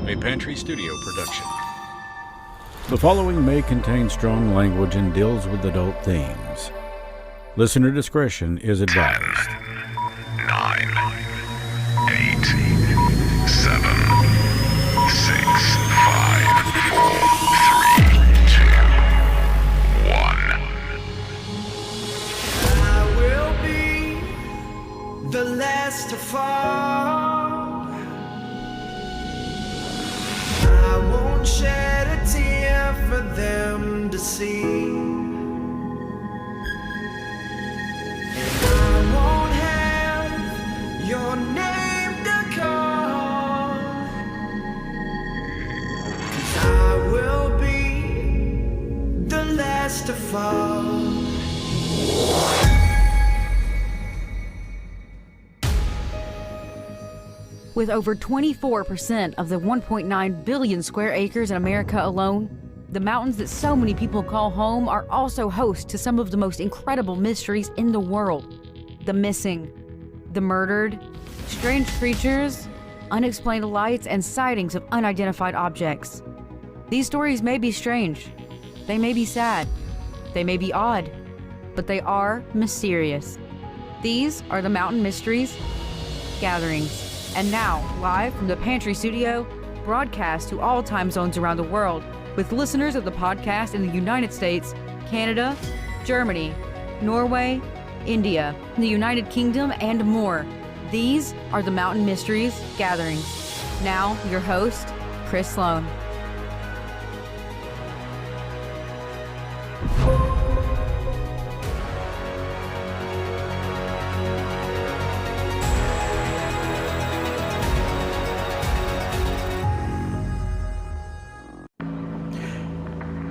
A Pantry Studio production. The following may contain strong language and deals with adult themes. Listener discretion is advised. 9, 8, 7, 6, 5, 4, 3, 2, 1. I will be the last to fall. I won't shed a tear for them to see. I won't have your name to call, 'cause I will be the last to fall. With over 24% of the 1.9 billion square acres in America alone, the mountains that so many people call home are also host to some of the most incredible mysteries in the world. The missing, the murdered, strange creatures, unexplained lights, and sightings of unidentified objects. These stories may be strange, they may be sad, they may be odd, but they are mysterious. These are the Mountain Mysteries Gatherings. And now, live from the Pantry Studio, broadcast to all time zones around the world, with listeners of the podcast in the United States, Canada, Germany, Norway, India, the United Kingdom, and more. These are the Mountain Mysteries Gatherings. Now, your host, Chris Sloan.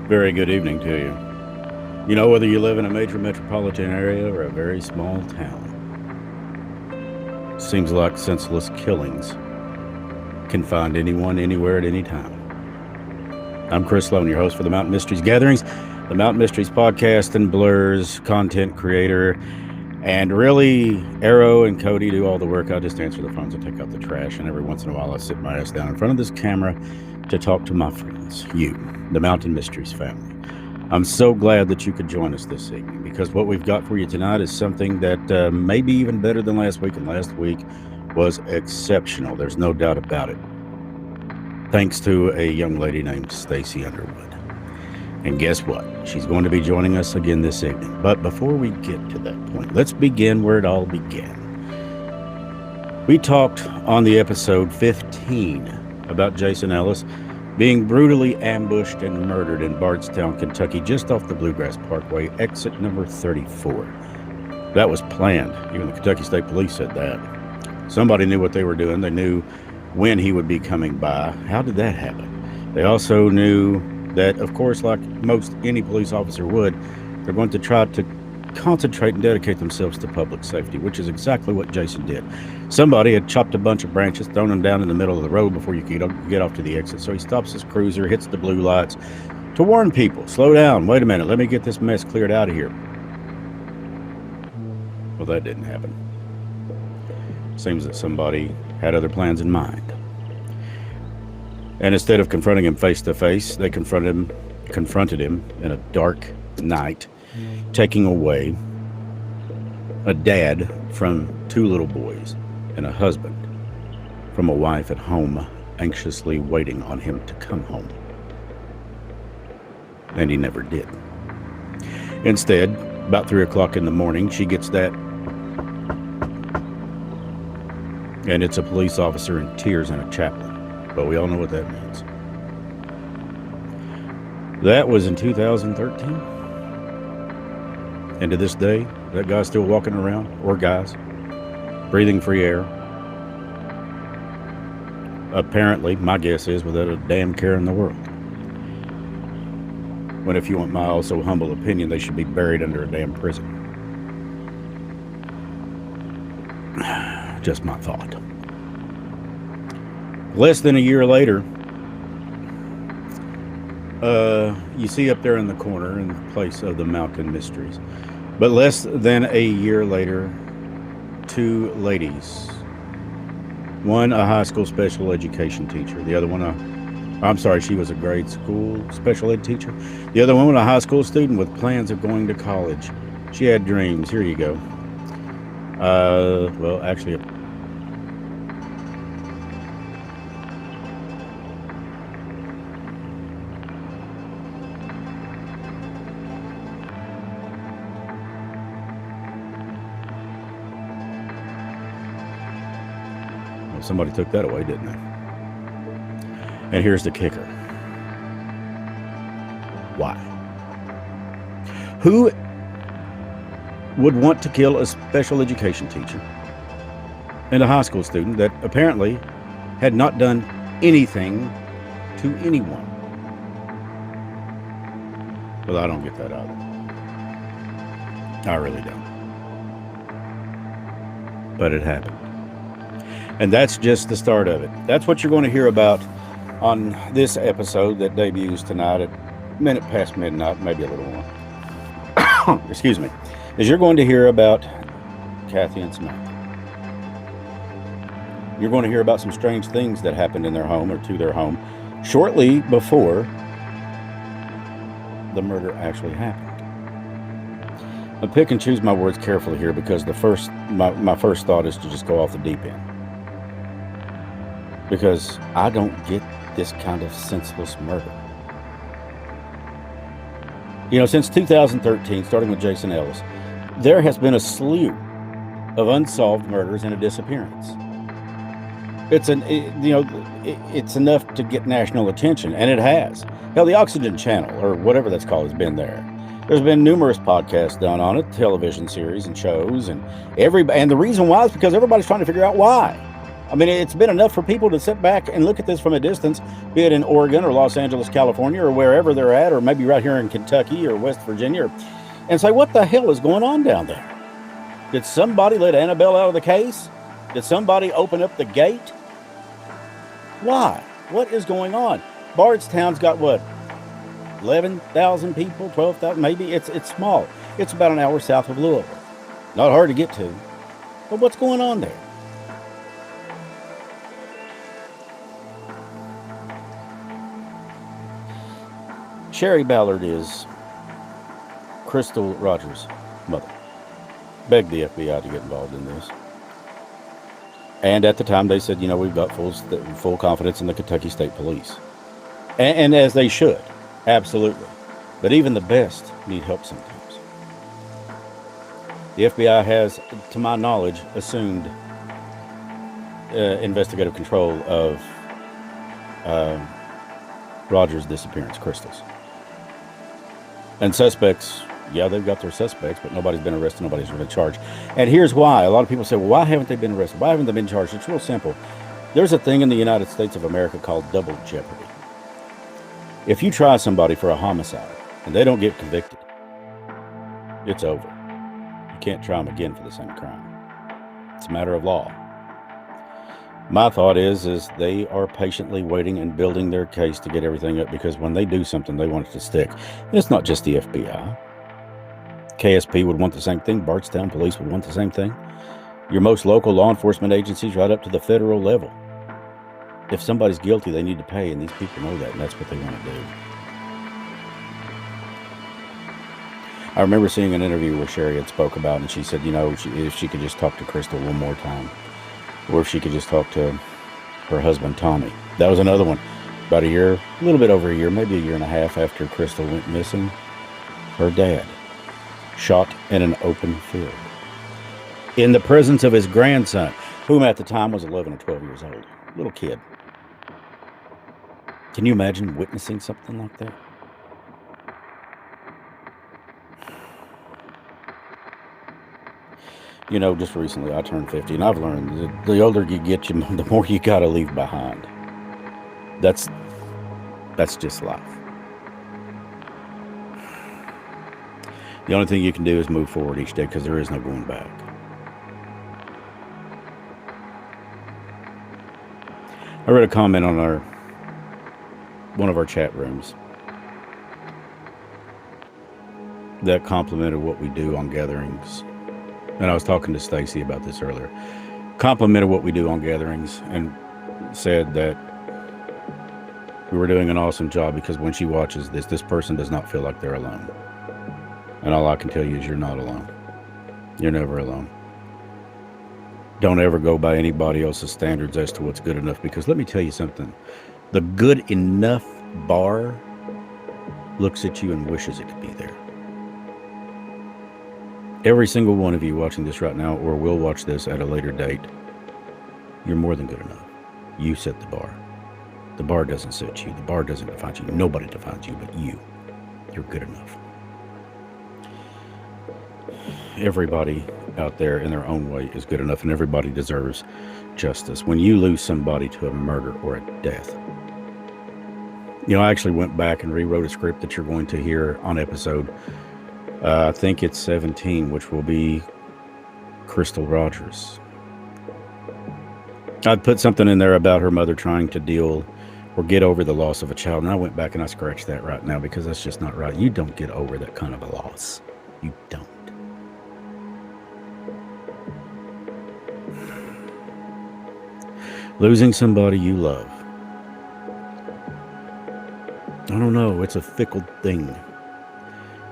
Very good evening to you. You know, whether you live in a major metropolitan area or a very small town, seems like senseless killings can find anyone, anywhere, at any time. I'm Chris Sloan, your host for the Mountain Mysteries Gatherings, the Mountain Mysteries podcast and Blur's content creator. And really, Arrow and Cody do all the work. I just answer the phones and take out the trash. And every once in a while, I sit my ass down in front of this camera to talk to my friends, you, the Mountain Mysteries family. I'm so glad that you could join us this evening, because what we've got for you tonight is something that may be even better than last week, and last week was exceptional. There's no doubt about it. Thanks to a young lady named Stacy Underwood. And guess what? She's going to be joining us again this evening. But before we get to that point, let's begin where it all began. We talked on the episode 15 about Jason Ellis being brutally ambushed and murdered in Bardstown, Kentucky, just off the Bluegrass Parkway, exit number 34. That was planned. Even the Kentucky State Police said that. Somebody knew what they were doing. They knew when he would be coming by. How did that happen? They also knew that, of course, like most any police officer would, they're going to try to concentrate and dedicate themselves to public safety, which is exactly what Jason did. Somebody had chopped a bunch of branches, thrown them down in the middle of the road before you could get off to the exit. So he stops his cruiser, hits the blue lights to warn people, slow down, wait a minute, let me get this mess cleared out of here. Well, that didn't happen. Seems that somebody had other plans in mind. And instead of confronting him face to face, they confronted him in a dark night, taking away a dad from 2 little boys and a husband from a wife at home, anxiously waiting on him to come home. And he never did. Instead, about 3 o'clock in the morning, she gets that, and it's a police officer in tears and a chaplain. But we all know what that means. That was in 2013. And to this day, that guy's still walking around, or guys, breathing free air. Apparently, my guess is, without a damn care in the world. When, if you want my also humble opinion, they should be buried under a damn prison. Just my thought. Less than a year later, you see up there in the corner, in place of the Mountain Mysteries. But less than a year later, 2 ladies. One, a high school special education teacher. The other one, a I'm sorry, she was a grade school special ed teacher. The other one was a high school student with plans of going to college. She had dreams. Here you go. Well, actually, well, somebody took that away, didn't they? And here's the kicker. Why? Who would want to kill a special education teacher and a high school student that apparently had not done anything to anyone? Well, I don't get that either. I really don't. But it happened. And that's just the start of it. That's what you're going to hear about on this episode that debuts tonight at minute past midnight, maybe a little more. Excuse me. Is you're going to hear about Kathy and Samantha. You're going to hear about some strange things that happened in their home or to their home shortly before the murder actually happened. I pick and choose my words carefully here because my first thought is to just go off the deep end. Because I don't get this kind of senseless murder. You know, since 2013, starting with Jason Ellis, there has been a slew of unsolved murders and a disappearance. It's enough to get national attention, and it has. Hell, the Oxygen Channel, or whatever that's called, has been there. There's been numerous podcasts done on it, television series and shows, and the reason why is because everybody's trying to figure out why. I mean, it's been enough for people to sit back and look at this from a distance, be it in Oregon or Los Angeles, California, or wherever they're at, or maybe right here in Kentucky or West Virginia, and say, what the hell is going on down there? Did somebody let Annabelle out of the case? Did somebody open up the gate? Why? What is going on? Bardstown's got what? 11,000 people, 12,000, maybe? It's small. It's about an hour south of Louisville. Not hard to get to. But what's going on there? Sherry Ballard is Crystal Rogers' mother. Begged the FBI to get involved in this. And at the time they said, we've got full confidence in the Kentucky State Police. And as they should. Absolutely. But even the best need help sometimes. The FBI has, to my knowledge, assumed investigative control of Rogers' disappearance, Crystal's. And suspects, they've got their suspects, but nobody's been arrested, nobody's been charged. And here's why. A lot of people say, well, why haven't they been arrested? Why haven't they been charged? It's real simple. There's a thing in the United States of America called double jeopardy. If you try somebody for a homicide and they don't get convicted, it's over. You can't try them again for the same crime. It's a matter of law. My thought is they are patiently waiting and building their case to get everything up, because when they do something, they want it to stick. And it's not just the FBI. KSP would want the same thing. Bardstown police would want the same thing. Your most local law enforcement agencies right up to the federal level. If somebody's guilty, they need to pay, and these people know that, and that's what they want to do. I remember seeing an interview where Sherry had spoke about it, and she said, if she could just talk to Crystal one more time, or if she could just talk to her husband, Tommy. That was another one. About a year, a little bit over a year, maybe a year and a half after Crystal went missing, her dad shot in an open field in the presence of his grandson, whom at the time was 11 or 12 years old. Little kid. Can you imagine witnessing something like that? Just recently I turned 50, and I've learned the older you get, the more you got to leave behind. That's just life. The only thing you can do is move forward each day, because there is no going back. I read a comment on one of our chat rooms that complimented what we do on gatherings. And I was talking to Stacy about this earlier. Complimented what we do on gatherings and said that who are doing an awesome job, because when she watches this person does not feel like they're alone. And all I can tell you is you're not alone. You're never alone. Don't ever go by anybody else's standards as to what's good enough, because let me tell you something. The good enough bar looks at you and wishes it could be there. Every single one of you watching this right now, or will watch this at a later date, you're more than good enough. You set the bar. The bar doesn't set you. The bar doesn't define you. Nobody defines you but you. You're good enough. Everybody out there in their own way is good enough, and everybody deserves justice. When you lose somebody to a murder or a death, I actually went back and rewrote a script that you're going to hear on episode, I think it's 17, which will be Crystal Rogers. I'd put something in there about her mother trying to deal or get over the loss of a child, and I went back and I scratched that right now, because that's just not right. You don't get over that kind of a loss. You don't. Losing somebody you love, I don't know, it's a fickle thing.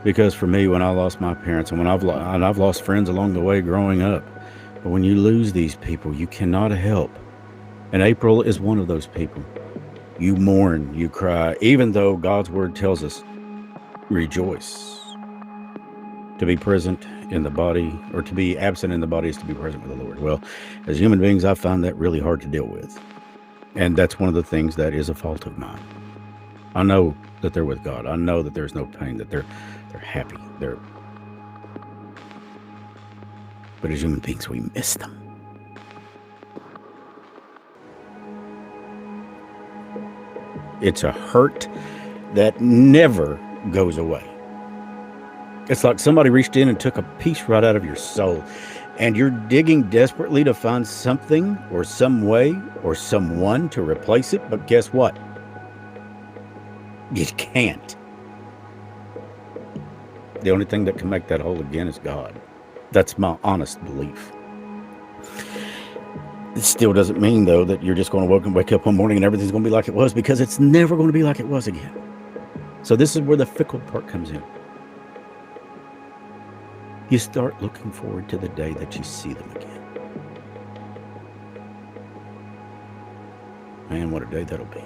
Because for me, when I lost my parents, and I've lost friends along the way growing up, but when you lose these people, you cannot help. And April is one of those people. You mourn, you cry, even though God's word tells us, rejoice. To be present in the body, or to be absent in the body, is to be present with the Lord. Well, as human beings, I find that really hard to deal with. And that's one of the things that is a fault of mine. I know that they're with God. I know that there's no pain, that they're happy. But as human beings, we miss them. It's a hurt that never goes away. It's like somebody reached in and took a piece right out of your soul, and you're digging desperately to find something or some way or someone to replace it. But guess what? You can't. The only thing that can make that whole again is God. That's my honest belief. It still doesn't mean, though, that you're just going to wake up one morning and everything's going to be like it was, because it's never going to be like it was again. So this is where the fickle part comes in. You start looking forward to the day that you see them again. Man, what a day that'll be.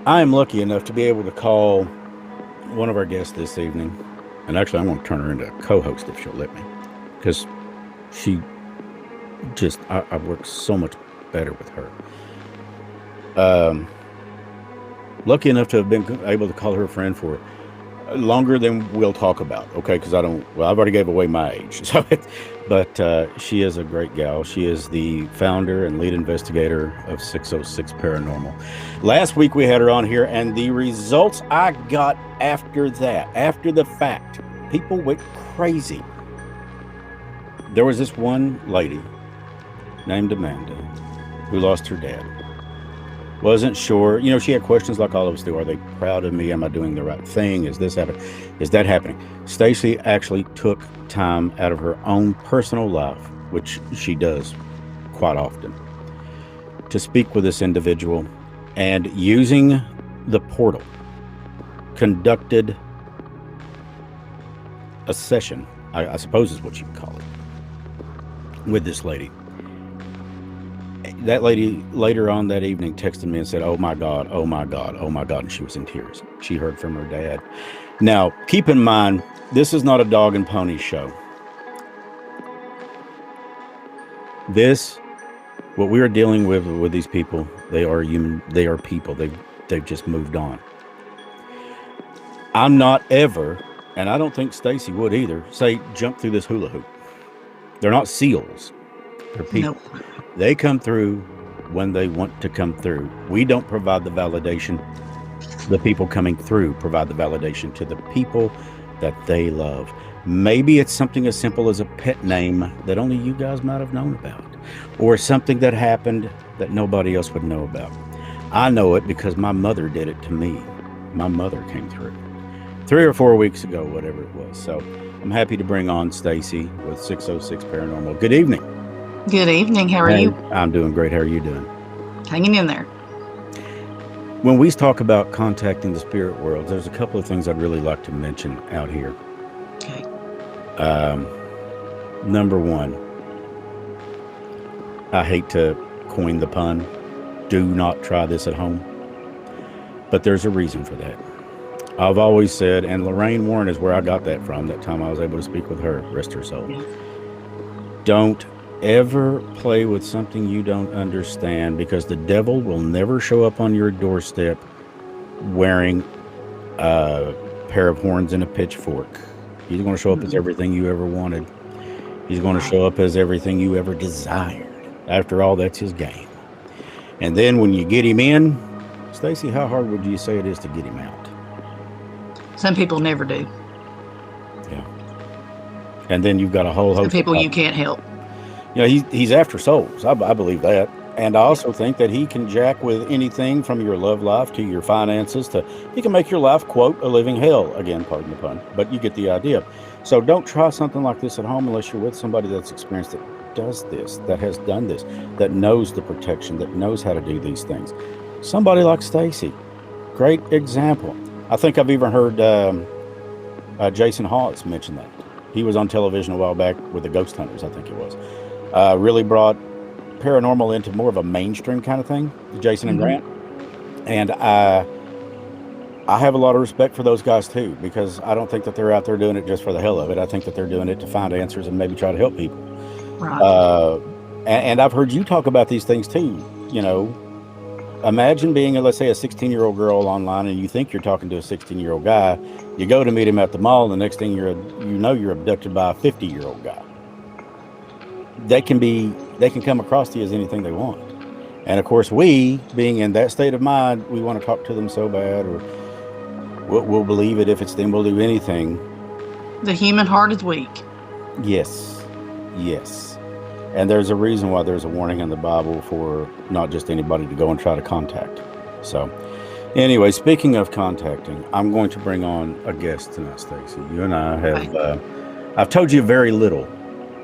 I am lucky enough to be able to call one of our guests this evening. And actually, I'm going to turn her into a co-host if she'll let me. Because she just, I work so much better with her. Lucky enough to have been able to call her a friend for longer than we'll talk about, okay? Because I've already gave away my age. So, but she is a great gal. She is the founder and lead investigator of 606 Paranormal. Last week we had her on here, and the results I got after that, after the fact, people went crazy. There was this one lady named Amanda who lost her dad. Wasn't sure. She had questions like all of us do. Are they proud of me? Am I doing the right thing? Is this happening? Is that happening? Stacy actually took time out of her own personal life, which she does quite often, to speak with this individual, and using the portal, conducted a session, I suppose is what you would call it, with this lady. That lady later on that evening texted me and said, oh my God, oh my God, oh my God. And she was in tears. She heard from her dad. Now, keep in mind, this is not a dog and pony show. What we are dealing with these people, they are human, they are people. They've just moved on. I'm not ever, and I don't think Stacy would either, say jump through this hula hoop. They're not seals. They're people. Nope. They come through when they want to come through. We don't provide the validation. The people coming through provide the validation to the people that they love. Maybe it's something as simple as a pet name that only you guys might have known about, or something that happened that nobody else would know about. I know it because my mother did it to me. My mother came through 3 or 4 weeks ago, whatever it was. So I'm happy to bring on Stacy with 606 Paranormal. Good evening. Good evening. How are Hey, you? I'm doing great. How are you doing? Hanging in there. When we talk about contacting the spirit world, there's a couple of things I'd really like to mention out here. Okay. Number one, I hate to coin the pun, do not try this at home. But there's a reason for that. I've always said, and Lorraine Warren is where I got that from, that time I was able to speak with her, rest her soul. Yeah. Don't ever play with something you don't understand, because the devil will never show up on your doorstep wearing a pair of horns and a pitchfork. He's going to show up as everything you ever wanted. He's going to show up as everything you ever desired. After all, that's his game. And then when you get him in, Stacy, how hard would you say it is to get him out? Some people never do. Yeah. And then you've got a whole host Some people of you can't help. You know, he's after souls. I believe that. And I also think that he can jack with anything from your love life to your finances to, he can make your life, quote, a living hell. Again, pardon the pun, but you get the idea. So don't try something like this at home unless you're with somebody that's experienced it, does this, that has done this, that knows the protection, that knows how to do these things. Somebody like Stacy, great example. I think I've even heard Jason Hawes mention that. He was on television a while back with the Ghost Hunters, I think it was. Really brought paranormal into more of a mainstream kind of thing, Jason and Grant. And I have a lot of respect for those guys too, because I don't think that they're out there doing it just for the hell of it. I think that they're doing it to find answers and maybe try to help people. Right. And I've heard you talk about these things too. You know, imagine being, let's say, a 16-year-old girl online, and you think you're talking to a 16-year-old guy. You go to meet him at the mall, and the next thing you're abducted by a 50-year-old guy. They can come across to you as anything they want. And of course, we, being in that state of mind, we want to talk to them so bad, or we'll believe it if it's them. We'll do anything. The human heart is weak. Yes. And there's a reason why there's a warning in the Bible for not just anybody to go and try to contact. So anyway, speaking of contacting, I'm going to bring on a guest tonight, Stacy. You and I have, I've told you very little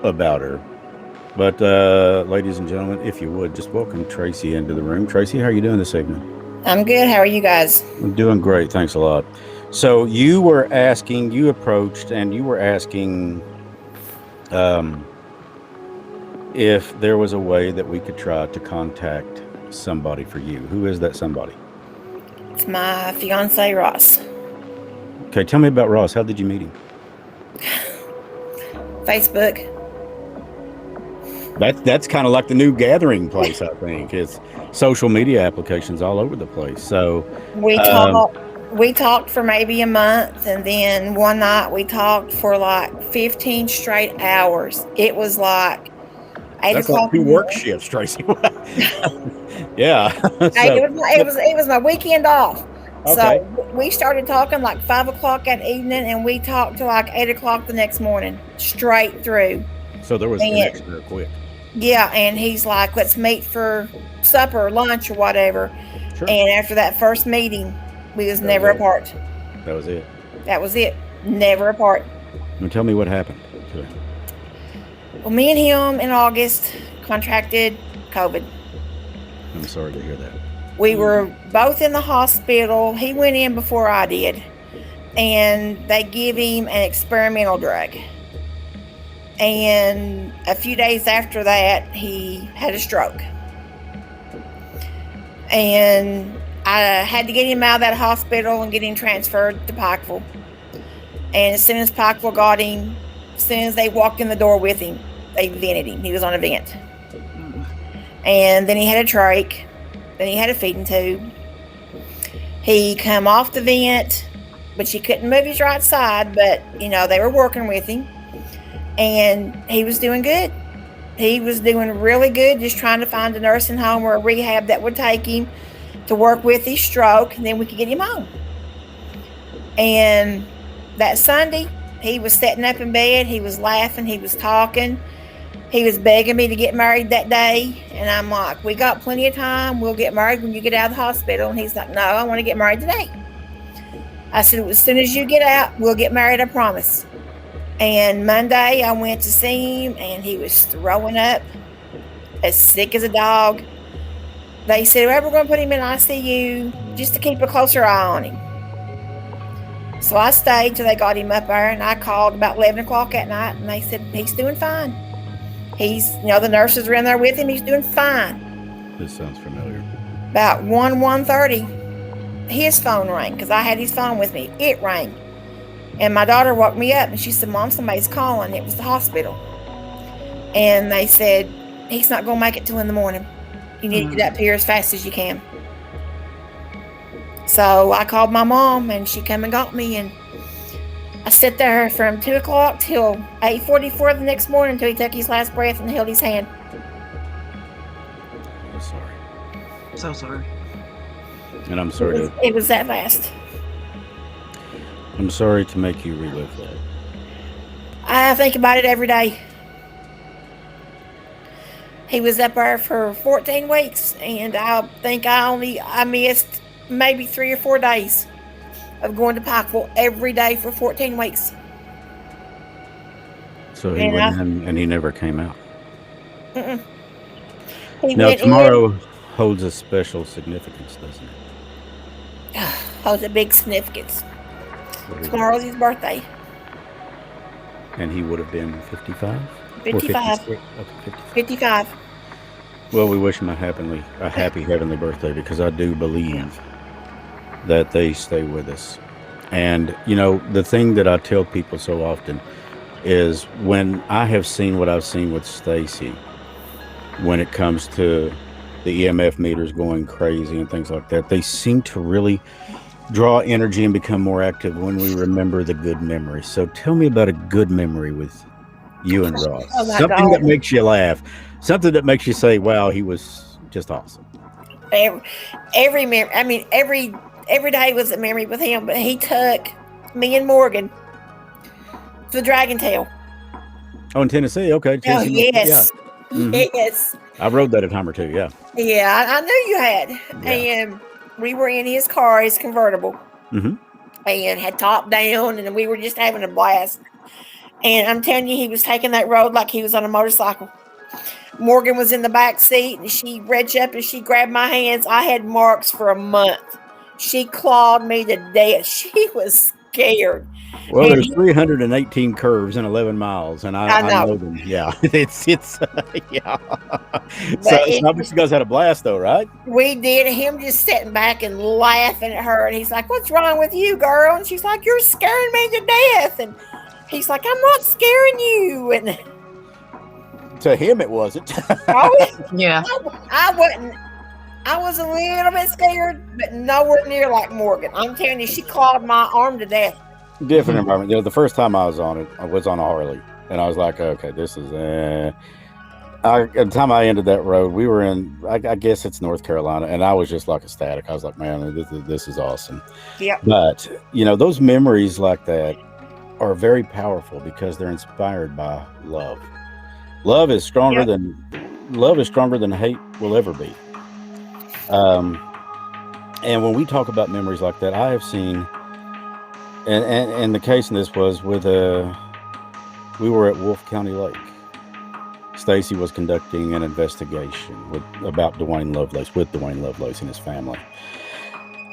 about her. But ladies and gentlemen, if you would, just welcome Tracy into the room. Tracy, how are you doing this evening? I'm good. How are you guys? I'm doing great. Thanks a lot. So you approached and you were asking if there was a way that we could try to contact somebody for you. Who is that somebody? It's my fiance, Ross. Okay, tell me about Ross. How did you meet him? Facebook. That's kind of like the new gathering place, I think. It's social media applications all over the place. So We talked for maybe a month, and then one night we talked for like 15 straight hours. It was like 8 that's o'clock. like 2 work shifts, Tracy. Yeah. Hey, it was my weekend off. Okay. So we started talking like 5 o'clock that evening, and we talked to like 8 o'clock the next morning, straight through. So there was a connection real quick. Yeah, and he's like, let's meet for supper or lunch or whatever. Sure. And after that first meeting, we was never apart. That was it. That was it. Never apart. Now tell me what happened to him. Well, me and him in August contracted COVID. I'm sorry to hear that. We were both in the hospital. He went in before I did. And they give him an experimental drug. And a few days after that, he had a stroke. And I had to get him out of that hospital and get him transferred to Pikeville. And as soon as Pikeville got him, as soon as they walked in the door with him, they vented him. He was on a vent. And then he had a trach. Then he had a feeding tube. He come off the vent, but she couldn't move his right side. But, they were working with him. And he was doing good. He was doing really good, just trying to find a nursing home or a rehab that would take him to work with his stroke, and then we could get him home. And that Sunday, he was sitting up in bed. He was laughing. He was talking. He was begging me to get married that day. And I'm like, we got plenty of time. We'll get married when you get out of the hospital. And he's like, no, I want to get married today. I said, as soon as you get out, we'll get married, I promise. And Monday, I went to see him, and he was throwing up. as sick as a dog. They said, well, we're going to put him in ICU just to keep a closer eye on him. So I stayed till they got him up there, and I called about 11 o'clock at night, and they said, he's doing fine. The nurses were in there with him. He's doing fine. This sounds familiar. About 1:30, his phone rang, because I had his phone with me. It rang. And my daughter woke me up, and she said, Mom, somebody's calling. It was the hospital. And they said, he's not going to make it till in the morning. You need to get up here as fast as you can. So I called my mom, and she came and got me, and I sat there from 2 o'clock till 8:44 the next morning until he took his last breath and held his hand. I'm sorry. So sorry. And I'm sorry It was that fast. I'm sorry to make you relive that. I think about it every day. He was up there for 14 weeks, and I think I missed maybe 3 or 4 days of going to Pikeville every day for 14 weeks. So he went in and he never came out. Now tomorrow holds a special significance, doesn't it? Holds a big significance. Tomorrow's his birthday. And he would have been 55? 55. Okay, 55. Well, we wish him a happy heavenly birthday, because I do believe that they stay with us. And, the thing that I tell people so often is, when I have seen what I've seen with Stacy, when it comes to the EMF meters going crazy and things like that, they seem to really draw energy and become more active when we remember the good memories. So tell me about a good memory with you and Ross. Something that makes you laugh. Something that makes you say, wow, he was just awesome. Every day was a memory with him, but he took me and Morgan to the Dragon Tail. Oh, in Tennessee? Okay. Tennessee, yes. Yeah. Mm-hmm. Yes. I rode that a time or two, yeah. Yeah, I knew you had. Yeah. And we were in his car, his convertible, and had top down, and we were just having a blast. And I'm telling you, he was taking that road like he was on a motorcycle. Morgan was in the back seat, and she reached up and she grabbed my hands. I had marks for a month. She clawed me to death. She was scared. Well, there's 318 curves in 11 miles, and I know them. Yeah, it's yeah. So it's not because you guys had a blast, though, right? We did. Him just sitting back and laughing at her, and he's like, "What's wrong with you, girl?" And she's like, "You're scaring me to death." And he's like, "I'm not scaring you." And to him, it wasn't. Yeah. I wasn't. I was a little bit scared, but nowhere near like Morgan. I'm telling you, she clawed my arm to death. Different environment. The first time I was on it, I was on a Harley, and I was like, okay, this is. At the time I ended that road, we were in, I guess it's North Carolina, and I was just like ecstatic. I was like, man, this is awesome. Yeah. But those memories like that are very powerful because they're inspired by love. Love is stronger than hate will ever be. And when we talk about memories like that, I have seen, and the case in this was with we were at Wolf County Lake. Stacy was conducting an investigation about Dwayne Lovelace and his family.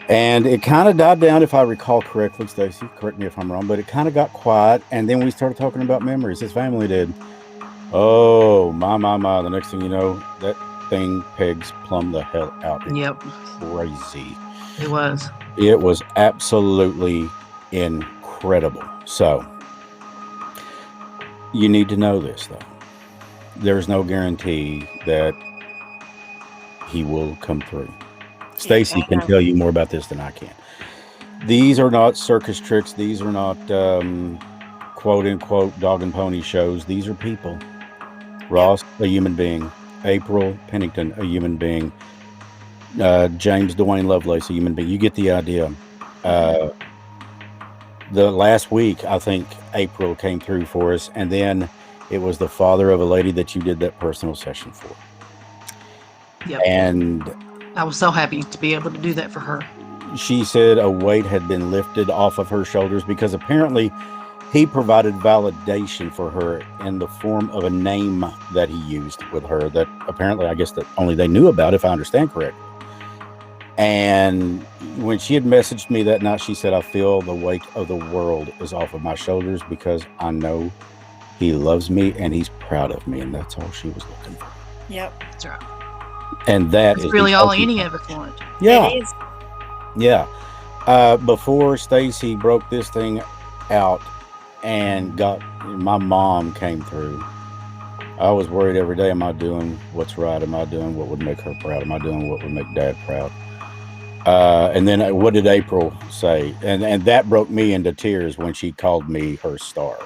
And it kind of died down, if I recall correctly, Stacy, correct me if I'm wrong, but it kind of got quiet, and then we started talking about memories. His family did. Oh, my. The next thing you know, that thing pegs plumb the hell out. Yep. Crazy. It was. It was absolutely incredible. So, you need to know this, though. There's no guarantee that he will come through. Stacy can tell you more about this than I can. These are not circus tricks. These are not quote unquote dog and pony shows. These are people. Ross, a human being. April Pennington, a human being. James Dwayne Lovelace, a human being. You get the idea. The last week, I think April came through for us, and then it was the father of a lady that you did that personal session for. Yep. And I was so happy to be able to do that for her. She said a weight had been lifted off of her shoulders because apparently he provided validation for her in the form of a name that he used with her that apparently, I guess, that only they knew about, if I understand correctly. And when she had messaged me that night, she said, I feel the weight of the world is off of my shoulders because I know he loves me and he's proud of me. And that's all she was looking for. Yep. That's right. And that That's is really the all ultimate- any of us want. Yeah. It is. Yeah. Before Stacy broke this thing out and my mom came through, I was worried every day. Am I doing what's right? Am I doing what would make her proud? Am I doing what would make Dad proud? And then what did April say? And that broke me into tears when she called me her star.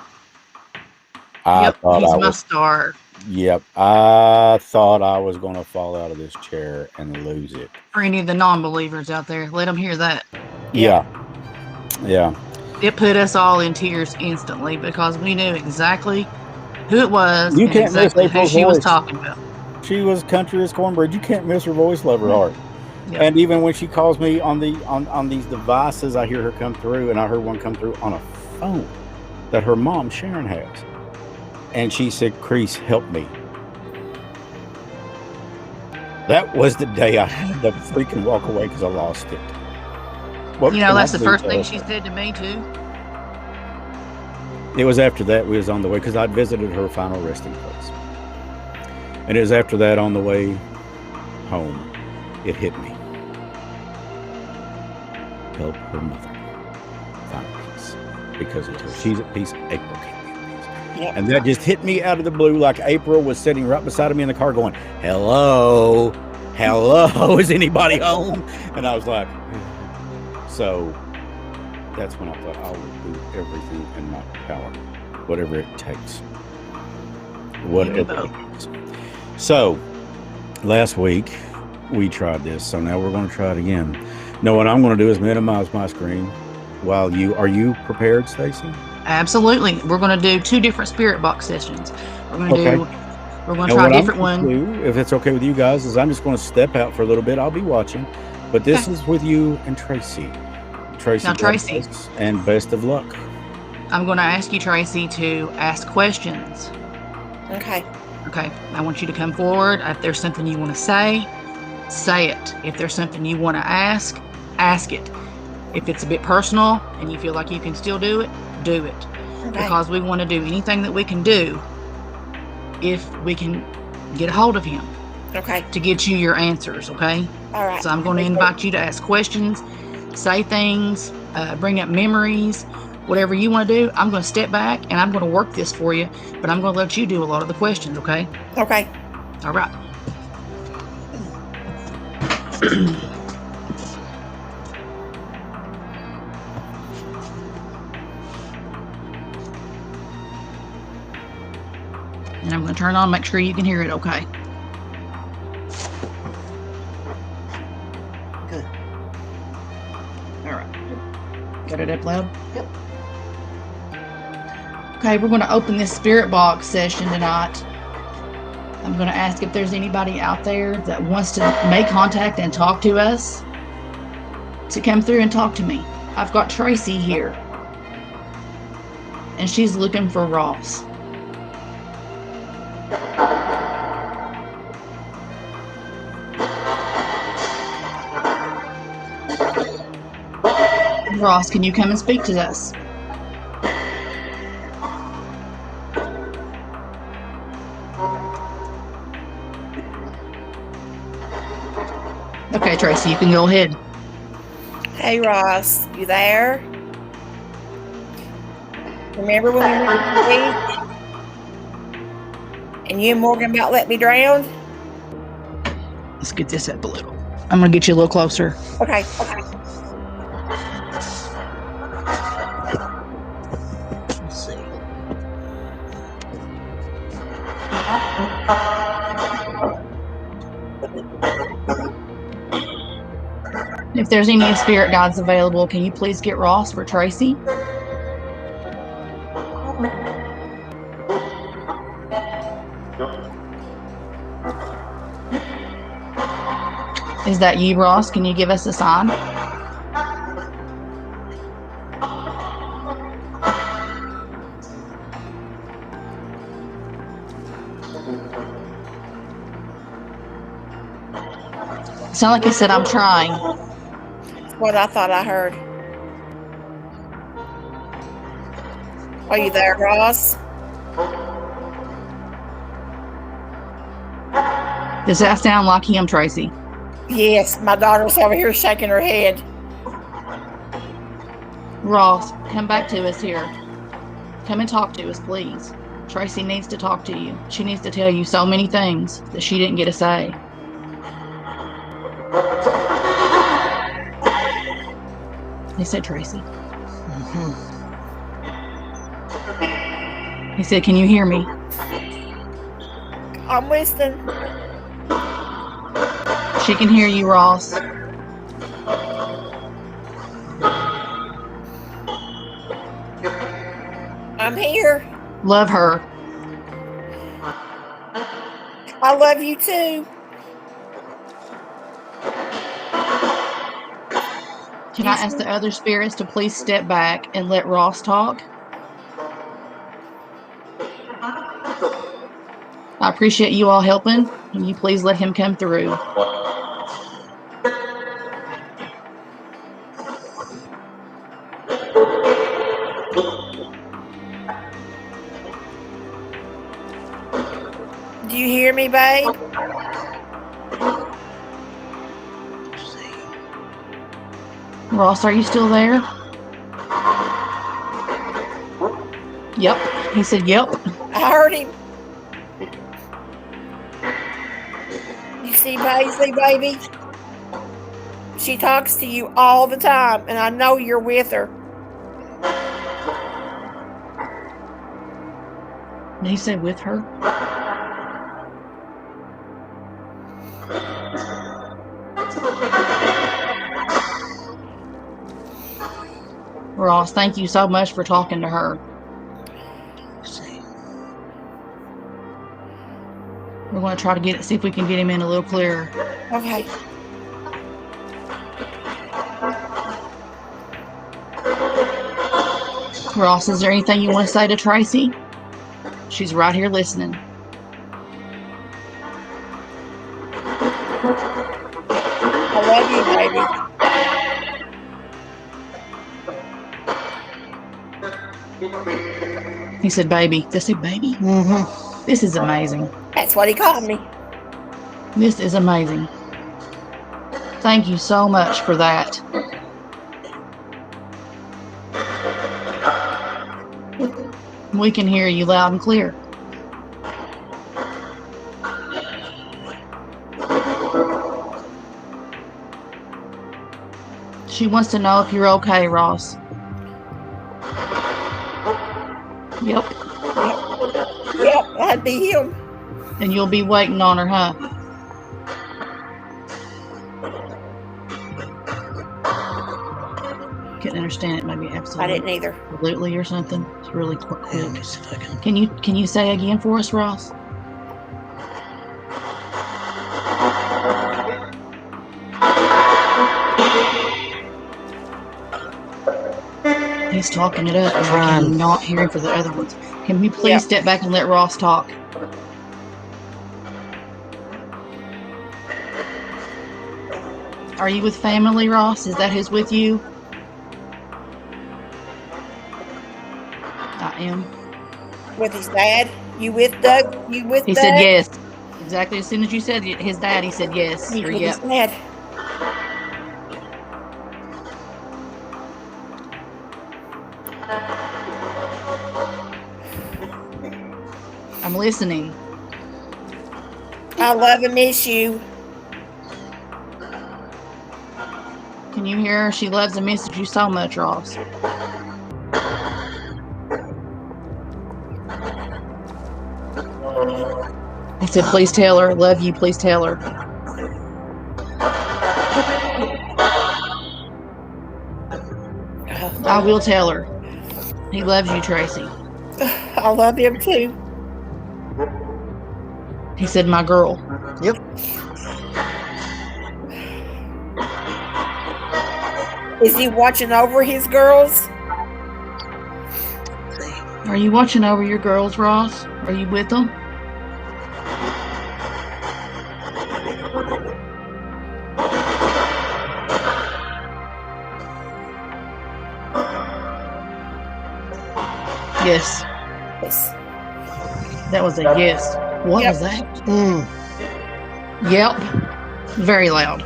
Yep, he's my star. Yep. I thought I was going to fall out of this chair and lose it. For any of the non-believers out there, let them hear that. Yeah. Yeah. It put us all in tears instantly because we knew exactly who it was You and can't miss exactly who April's she was voice. talking about. She was country as cornbread. You can't miss her voice, love her heart. Yep. And even when she calls me on these devices, I hear her come through, and I heard one come through on a phone that her mom, Sharon, has. And she said, Crease, help me. That was the day I had to freaking walk away because I lost it. What You know, can I that's the do first to thing help she her? said to me too. It was after that we was on the way because I'd visited her final resting place. And it was after that on the way home, it hit me. Help her mother find peace. Because until she's at peace, April can't be at peace. Yep. And that just hit me out of the blue, like April was sitting right beside me in the car going, hello, is anybody home? And I was like, so that's when I thought I will do everything in my power, whatever it takes. Whatever it takes. So last week we tried this, so now we're going to try it again. Now what I'm going to do is minimize my screen while are you prepared, Stacy? Absolutely. We're going to do 2 different spirit box sessions. We're going to Okay. we're going And to try what a I'm different gonna one. do, if it's okay with you guys, is I'm just going to step out for a little bit. I'll be watching, but this is with you and Tracy. Tracy, Now, God Tracy. bless and best of luck. I'm going to ask you, Tracy, to ask questions. Okay. Okay. I want you to come forward. If there's something you want to say it. If there's something you want to ask it. If it's a bit personal and you feel like you can still do it, do it. Okay. Because we want to do anything that we can do if we can get a hold of him Okay. to get you your answers, okay? All right. So I'm going to invite you to ask questions, say things, bring up memories, whatever you want to do. I'm going to step back and I'm going to work this for you, but I'm going to let you do a lot of the questions, okay? Okay. All right. And I'm going to turn on, make sure you can hear it okay. Good. All right. Got it up loud? Yep. Okay, we're going to open this spirit box session tonight. I'm going to ask if there's anybody out there that wants to make contact and talk to us to come through and talk to me. I've got Tracy here, and she's looking for Ross. Ross, can you come and speak to us? Okay, Tracy, you can go ahead. Hey, Ross, you there? Remember when we went to the beach? And you and Morgan about let me drown? Let's get this up a little. I'm going to get you a little closer. Okay. Okay. Let's see. If there's any spirit guides available, can you please get Ross for Tracy? Is that you, Ross? Can you give us a sign? Sound like he said, I'm trying. That's what I thought I heard. Are you there, Ross? Does that sound like him, Tracy? Yes, my daughter's over here shaking her head. Ross, come back to us here. Come and talk to us, please. Tracy needs to talk to you. She needs to tell you so many things that she didn't get to say. He said, Tracy. He said, can you hear me? I'm listening. She can hear you, Ross. I'm here. Love her. I love you too. Can I ask the other spirits to please step back and let Ross talk? I appreciate you all helping. Can you please let him come through? Do you hear me, babe? Ross, are you still there? Yep. He said, yep. I heard him. You see Paisley, baby? She talks to you all the time, and I know you're with her. Did he say with her? Ross, thank you so much for talking to her. We're going to try to see if we can get him in a little clearer. Okay. Ross, is there anything you want to say to Tracy? She's right here listening. I love you, baby. He said, baby. Did I say baby? Mm-hmm. This is amazing. That's what he called me. This is amazing. Thank you so much for that. We can hear you loud and clear. She wants to know if you're okay, Ross. Yep. Yep, that'd be him. And you'll be waiting on her, huh? Couldn't understand it. Maybe absolutely. I didn't either. Absolutely or something. It's really quick. Can you say again for us, Ross? He's talking it up. I'm not hearing for the other ones. Can we please step back and let Ross talk? Are you with family, Ross? Is that who's with you? I am. With his dad? You with Doug? You with He Doug? said yes. Exactly as soon as you said his dad, he said yes. He's Or with yep. his dad. I'm listening. I love and miss you. Can you hear her? She loves and misses you so much, Ross. He said, please tell her. Love you. Please tell her. I will tell her. He loves you, Tracy. I love him too. He said, my girl. Yep. Is he watching over his girls? Are you watching over your girls, Ross? Are you with them? Yes. Yes. That was a yes. What Yep. was that? Yep. Very loud.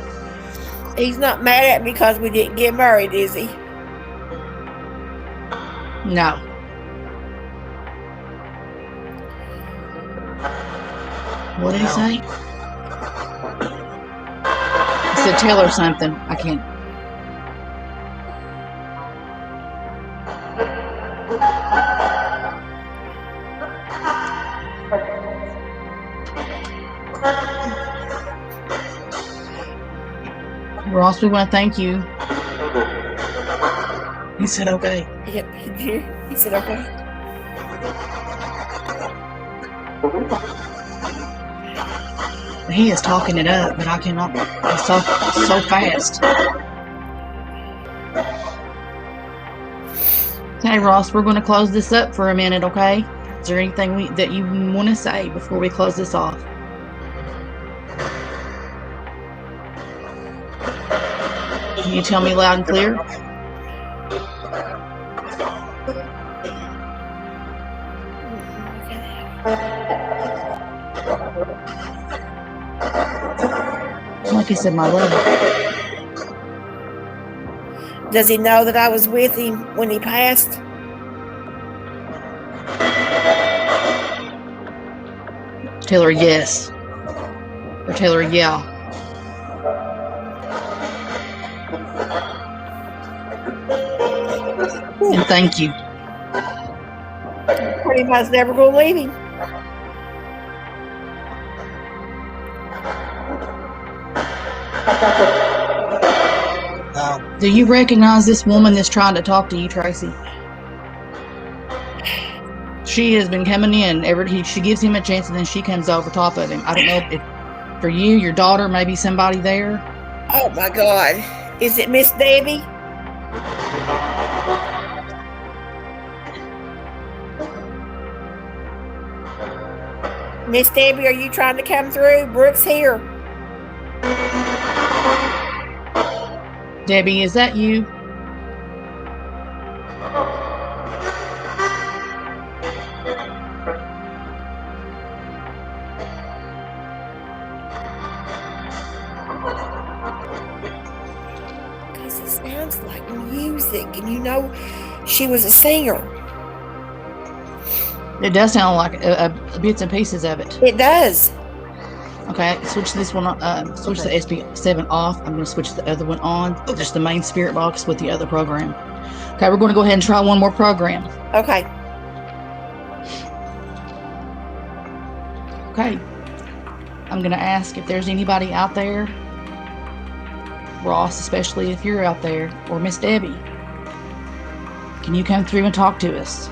He's not mad at me because we didn't get married, is he? No. What did he say? He said tell her something. I can't. Ross, we want to thank you. He said okay. Yep, he did. He said, okay. He is talking it up, but I cannot. It's so fast. Okay, Ross, we're going to close this up for a minute, okay? Is there anything that you want to say before we close this off? Can you tell me loud and clear? Like he said, my love. Does he know that I was with him when he passed? Tell her yes. Or tell her yeah. And thank you. Pretty much never gonna leave him. Do you recognize this woman that's trying to talk to you, Tracy? She has been coming in. She gives him a chance, and then she comes over top of him. I don't know if for you, your daughter, maybe somebody there. Oh my God. Is it Miss Debbie? Miss Debbie, are you trying to come through? Brooke's here. Debbie, is that you? Because it sounds like music, and you know she was a singer. It does sound like bits and pieces of it. It does. Okay, switch this one. Switch the SP7 off. I'm going to switch the other one on. Just the main spirit box with the other program. Okay, we're going to go ahead and try one more program. Okay. Okay. I'm going to ask if there's anybody out there, Ross, especially if you're out there, or Miss Debbie. Can you come through and talk to us?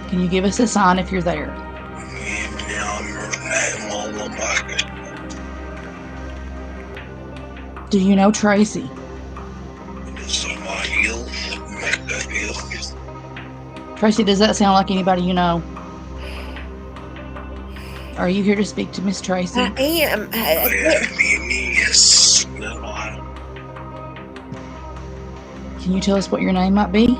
Can you give us a sign if you're there? Do you know Tracy? Tracy, does that sound like anybody you know? Are you here to speak to Miss Tracy? I am. Yes. Can you tell us what your name might be?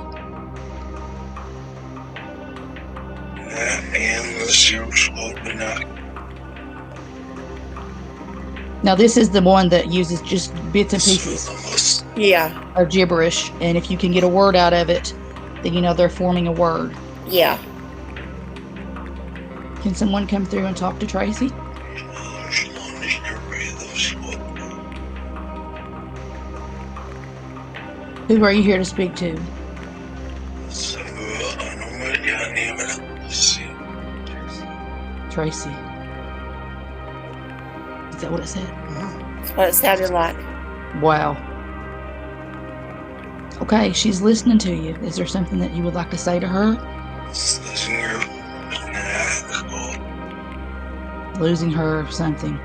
Now this is the one that uses just bits and pieces Yeah. of gibberish, and if you can get a word out of it, then you know they're forming a word. Yeah. Can someone come through and talk to Tracy? Who are you here to speak to? Tracy. Is that what it said? That's what it sounded like. Wow. Okay, she's listening to you. Is there something that you would like to say to her? Losing her or something.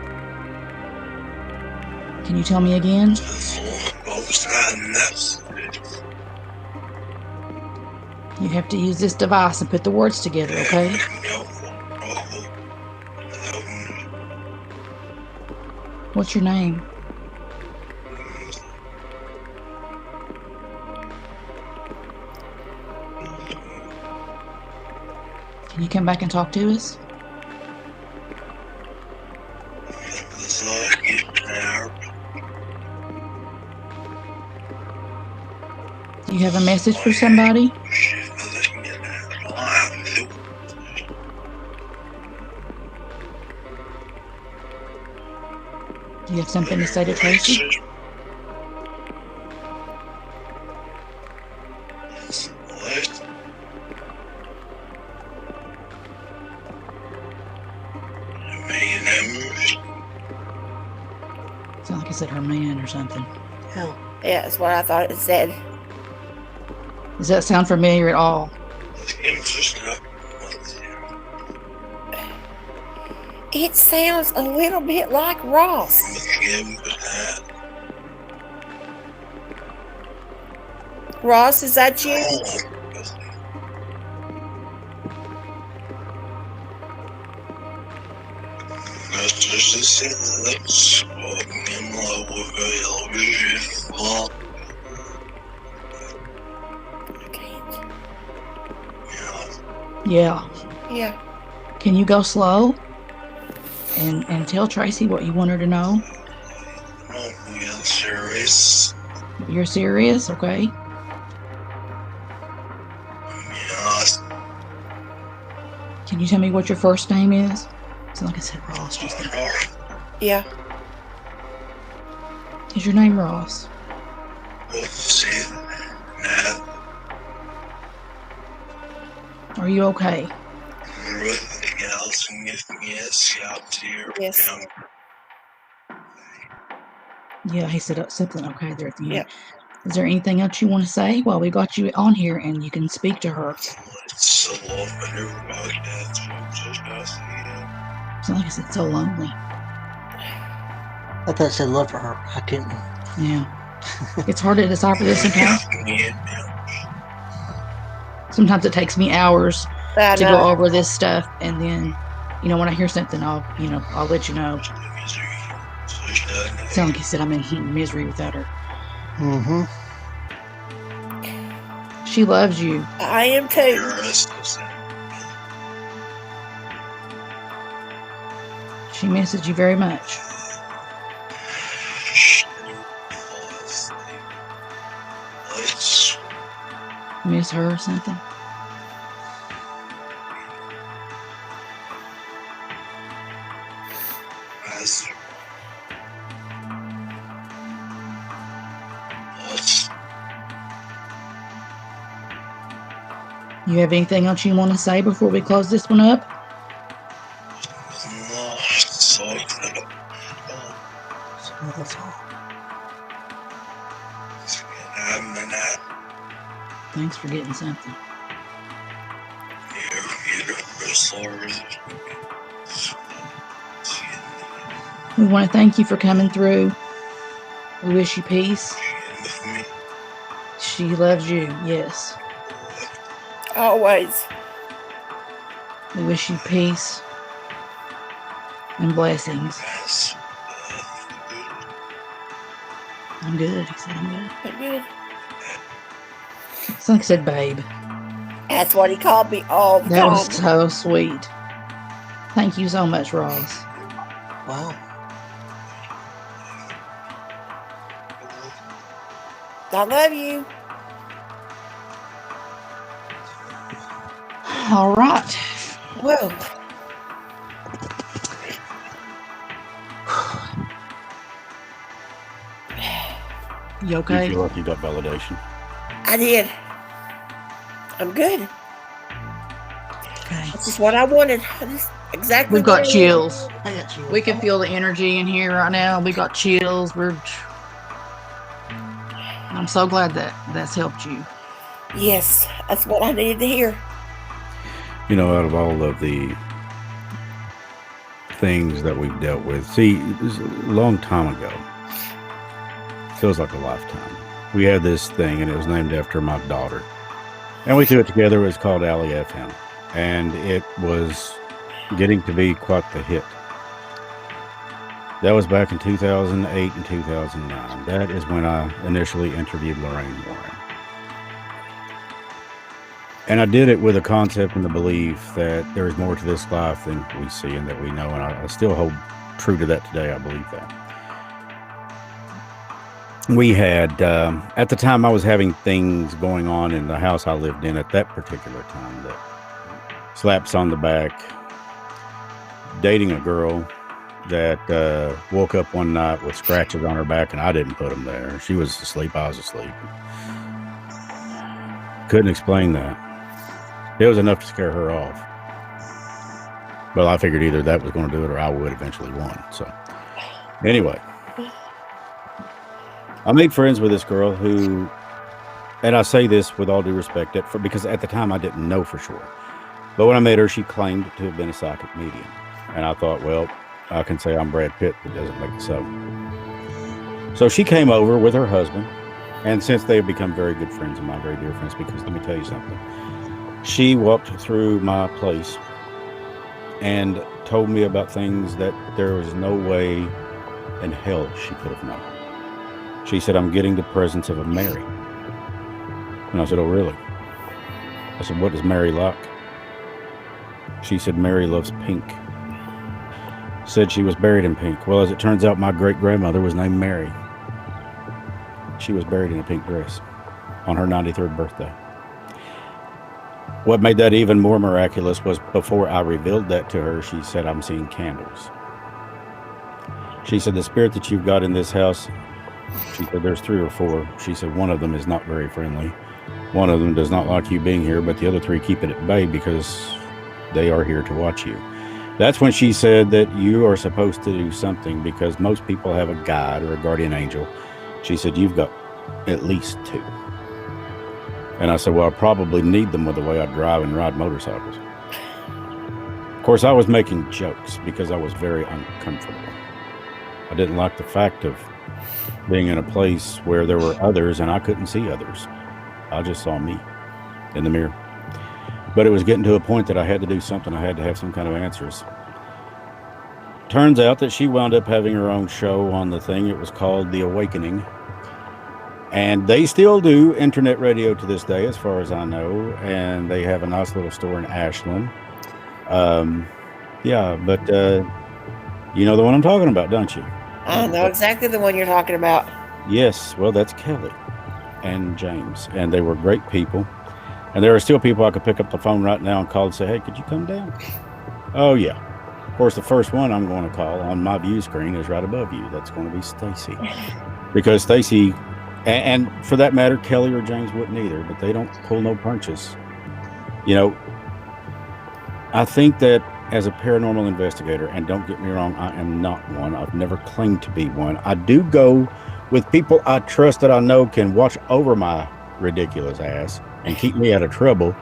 Can you tell me again? You have to use this device and put the words together, okay? What's your name? Can you come back and talk to us? Do you have a message for somebody? Do you have something to say to Tracy? Sound like I said her man or something. Oh, yeah, that's what I thought it said. Does that sound familiar at all? It sounds a little bit like Ross. Ross, is that you? Yeah. Yeah. Can you go slow and tell Tracy what you want her to know? You're serious? Okay. Can you tell me what your first name is? So like I said, Ross just now. Yeah. Is your name Ross? Are you okay? Yes. Yeah, he said something okay there at the end. Yep. Is there anything else you want to say? Well, we got you on here and you can speak to her. So like I said, so lonely. I thought it said love for her. I couldn't. Yeah. It's hard to decipher this sometimes. Sometimes it takes me hours to go over this stuff, and then, when I hear something, I'll let you know. Sound like he said I'm in misery without her. Mm-hmm. She loves you. I am too. She misses you very much. Miss her or something? You have anything else you want to say before we close this one up? That's all. Thanks for getting something. We want to thank you for coming through. We wish you peace. She loves you, yes. Always. We wish you peace and blessings. I'm good. He said I'm good. But good. It's like I said, babe. That's what he called me all the That time. was so sweet. Thank you so much, Ross. Wow. I love you. All right. Whoa. You okay? You feel like you got validation? I did. I'm good. Okay. This is what I wanted. This exactly. We've got what I chills. I got you. We can feel the energy in here right now. We got chills. I'm so glad that's helped you. wanted. Yes, that's what I needed to hear. Out of all of the things that we've dealt with, see, it was a long time ago. Feels like a lifetime. We had this thing, and it was named after my daughter. And we threw it together. It was called Alley FM. And it was getting to be quite the hit. That was back in 2008 and 2009. That is when I initially interviewed Lorraine Warren. And I did it with a concept and the belief that there is more to this life than we see and that we know. And I still hold true to that today. I believe that. We had, at the time, I was having things going on in the house I lived in at that particular time. That slaps on the back, dating a girl that woke up one night with scratches on her back, and I didn't put them there. She was asleep. I was asleep. Couldn't explain that. It was enough to scare her off. Well, I figured either that was going to do it or I would eventually won. So, anyway, I made friends with this girl who, and I say this with all due respect, because at the time I didn't know for sure. But when I met her, she claimed to have been a psychic medium. And I thought, well, I can say I'm Brad Pitt, but it doesn't make it so. So she came over with her husband. And since they have become very good friends and my very dear friends, because let me tell you something. She walked through my place and told me about things that there was no way in hell she could have known. She said, I'm getting the presence of a Mary. And I said, oh, really? I said, what does Mary like? She said, Mary loves pink. Said she was buried in pink. Well, as it turns out, my great-grandmother was named Mary. She was buried in a pink dress on her 93rd birthday. What made that even more miraculous was before I revealed that to her, she said, I'm seeing candles. She said, the spirit that you've got in this house, she said, there's 3 or 4. She said, one of them is not very friendly. One of them does not like you being here, but the other 3 keep it at bay because they are here to watch you. That's when she said that you are supposed to do something because most people have a guide or a guardian angel. She said, you've got at least 2. And I said, well, I probably need them with the way I drive and ride motorcycles. Of course, I was making jokes because I was very uncomfortable. I didn't like the fact of being in a place where there were others and I couldn't see others. I just saw me in the mirror. But it was getting to a point that I had to do something. I had to have some kind of answers. Turns out that she wound up having her own show on the thing. It was called The Awakening. And they still do internet radio to this day, as far as I know. And they have a nice little store in Ashland. Yeah, but you know the one I'm talking about, don't you? I know exactly the one you're talking about. Yes, well, that's Kelly and James. And they were great people. And there are still people I could pick up the phone right now and call and say, hey, could you come down? Oh, yeah. Of course, the first one I'm going to call on my view screen is right above you. That's going to be Stacy. Because Stacy, and for that matter, Kelly or James wouldn't either, but they don't pull no punches. You know, I think that as a paranormal investigator, and don't get me wrong, I am not one. I've never claimed to be one. I do go with people I trust that I know can watch over my ridiculous ass and keep me out of trouble,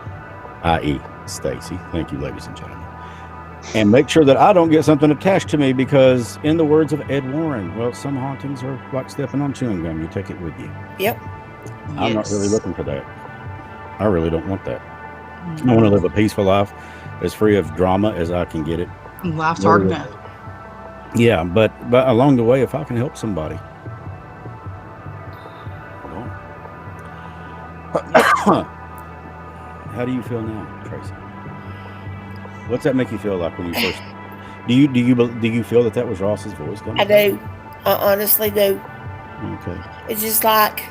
i.e. Stacy. Thank you, ladies and gentlemen. And make sure that I don't get something attached to me because, in the words of Ed Warren, well, some hauntings are like stepping on chewing gum. You take it with you. Yep. I'm not really looking for that. I really don't want that. I want to live a peaceful life, as free of drama as I can get it. Life's hard enough. Yeah, but along the way, if I can help somebody. How do you feel now, Tracy? What's that make you feel like when you first? Do you feel that was Ross's voice coming? I do. I honestly do. Okay. It's just like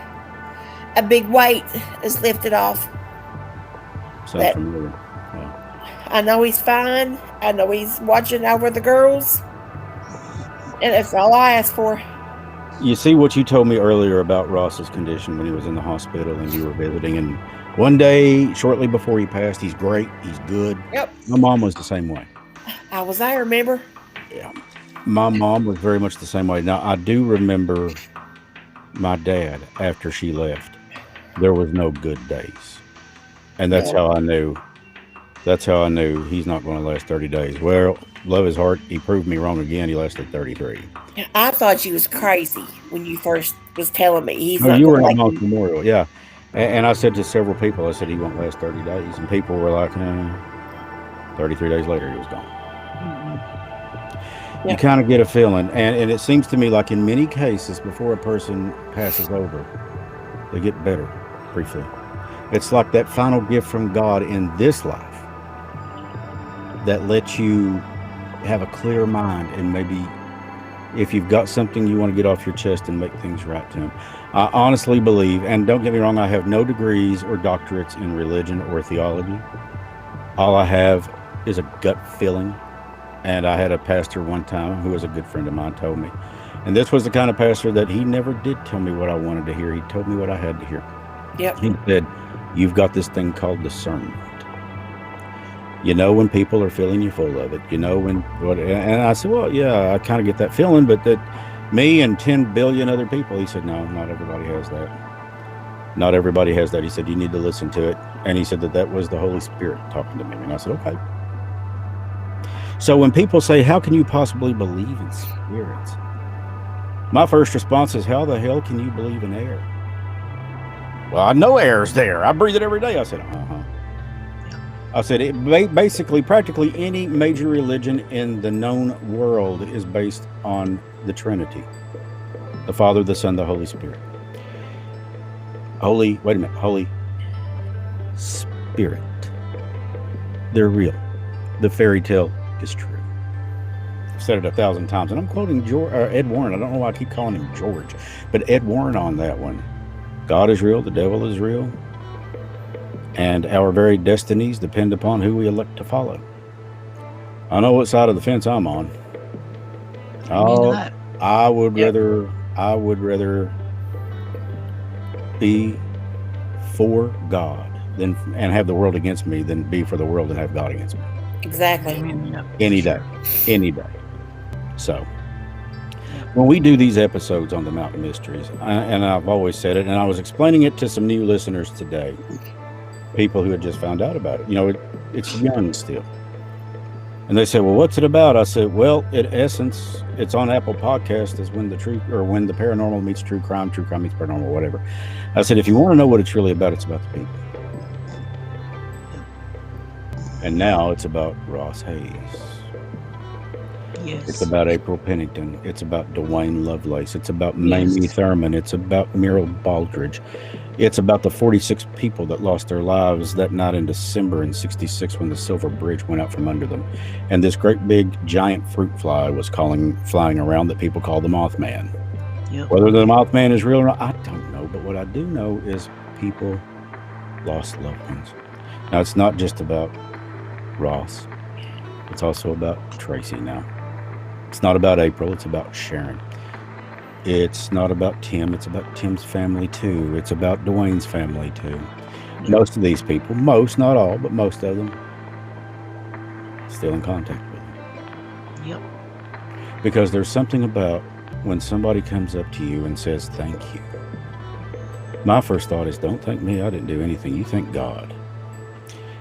a big weight is lifted off. Sounds familiar. Yeah. I know he's fine. I know he's watching over the girls. And that's all I ask for. You see what you told me earlier about Ross's condition when he was in the hospital and you were visiting, and one day, shortly before he passed, he's great, he's good. Yep. My mom was the same way. I was there, remember? Yeah. My mom was very much the same way. Now, I do remember my dad after she left. There was no good days. And that's how I knew. That's how I knew he's not going to last 30 days. Well, love his heart. He proved me wrong again. He lasted 33. I thought you was crazy when you first was telling me he's No, not you were gonna in like the memorial, yeah. And I said to several people, I said, he won't last 30 days. And people were like, 33 days later, he was gone. Yeah. You kind of get a feeling. And it seems to me like in many cases, before a person passes over, they get better briefly. It's like that final gift from God in this life that lets you have a clear mind, and maybe if you've got something you want to get off your chest and make things right to him. I honestly believe, and don't get me wrong, I have no degrees or doctorates in religion or theology. All I have is a gut feeling. And I had a pastor one time who was a good friend of mine told me, and this was the kind of pastor that he never did tell me what I wanted to hear. He told me what I had to hear. Yep. He said, you've got this thing called discernment. You know when people are filling you full of it. You know when what? And I said, well, yeah, I kind of get that feeling, but that me and 10 billion other people. He said, no, not everybody has that. Not everybody has that. He said, you need to listen to it. And he said that was the Holy Spirit talking to me. And I said, okay. So when people say, how can you possibly believe in spirits? My first response is, how the hell can you believe in air? Well, I know air is there. I breathe it every day. I said, I said, basically, practically any major religion in the known world is based on the Trinity. The Father, the Son, the Holy Spirit. Holy Spirit. They're real. The fairy tale is true. I've said it 1,000 times, and I'm quoting Ed Warren. I don't know why I keep calling him George, but Ed Warren on that one. God is real, the devil is real, and our very destinies depend upon who we elect to follow. I know what side of the fence I'm on. I would rather be for God and have the world against me than be for the world and have God against me. Exactly. Any day. So when we do these episodes on the Mountain Mysteries, and I've always said it, and I was explaining it to some new listeners today, people who had just found out about it. You know, it's young still. And they said, well, what's it about? I said, well, in essence, it's on Apple Podcast as when the paranormal meets true crime meets paranormal, whatever. I said, if you want to know what it's really about, it's about the people. And now it's about Ross Hayes. Yes. It's about April Pennington. It's about Dwayne Lovelace. It's about Mamie Thurman. It's about Muriel Baldridge. It's about the 46 people that lost their lives that night in December in '66 when the Silver Bridge went out from under them. And this great big giant fruit fly was flying around that people call the Mothman. Yep. Whether the Mothman is real or not, I don't know. But what I do know is people lost loved ones. Now, it's not just about Ross. It's also about Tracy now. It's not about April. It's about Sharon. It's not about Tim. It's about Tim's family too. It's about Dwayne's family too. Most of these people, not all, but most of them, still in contact with them. Yep. Because there's something about when somebody comes up to you and says, thank you. My first thought is, don't thank me. I didn't do anything. You thank God.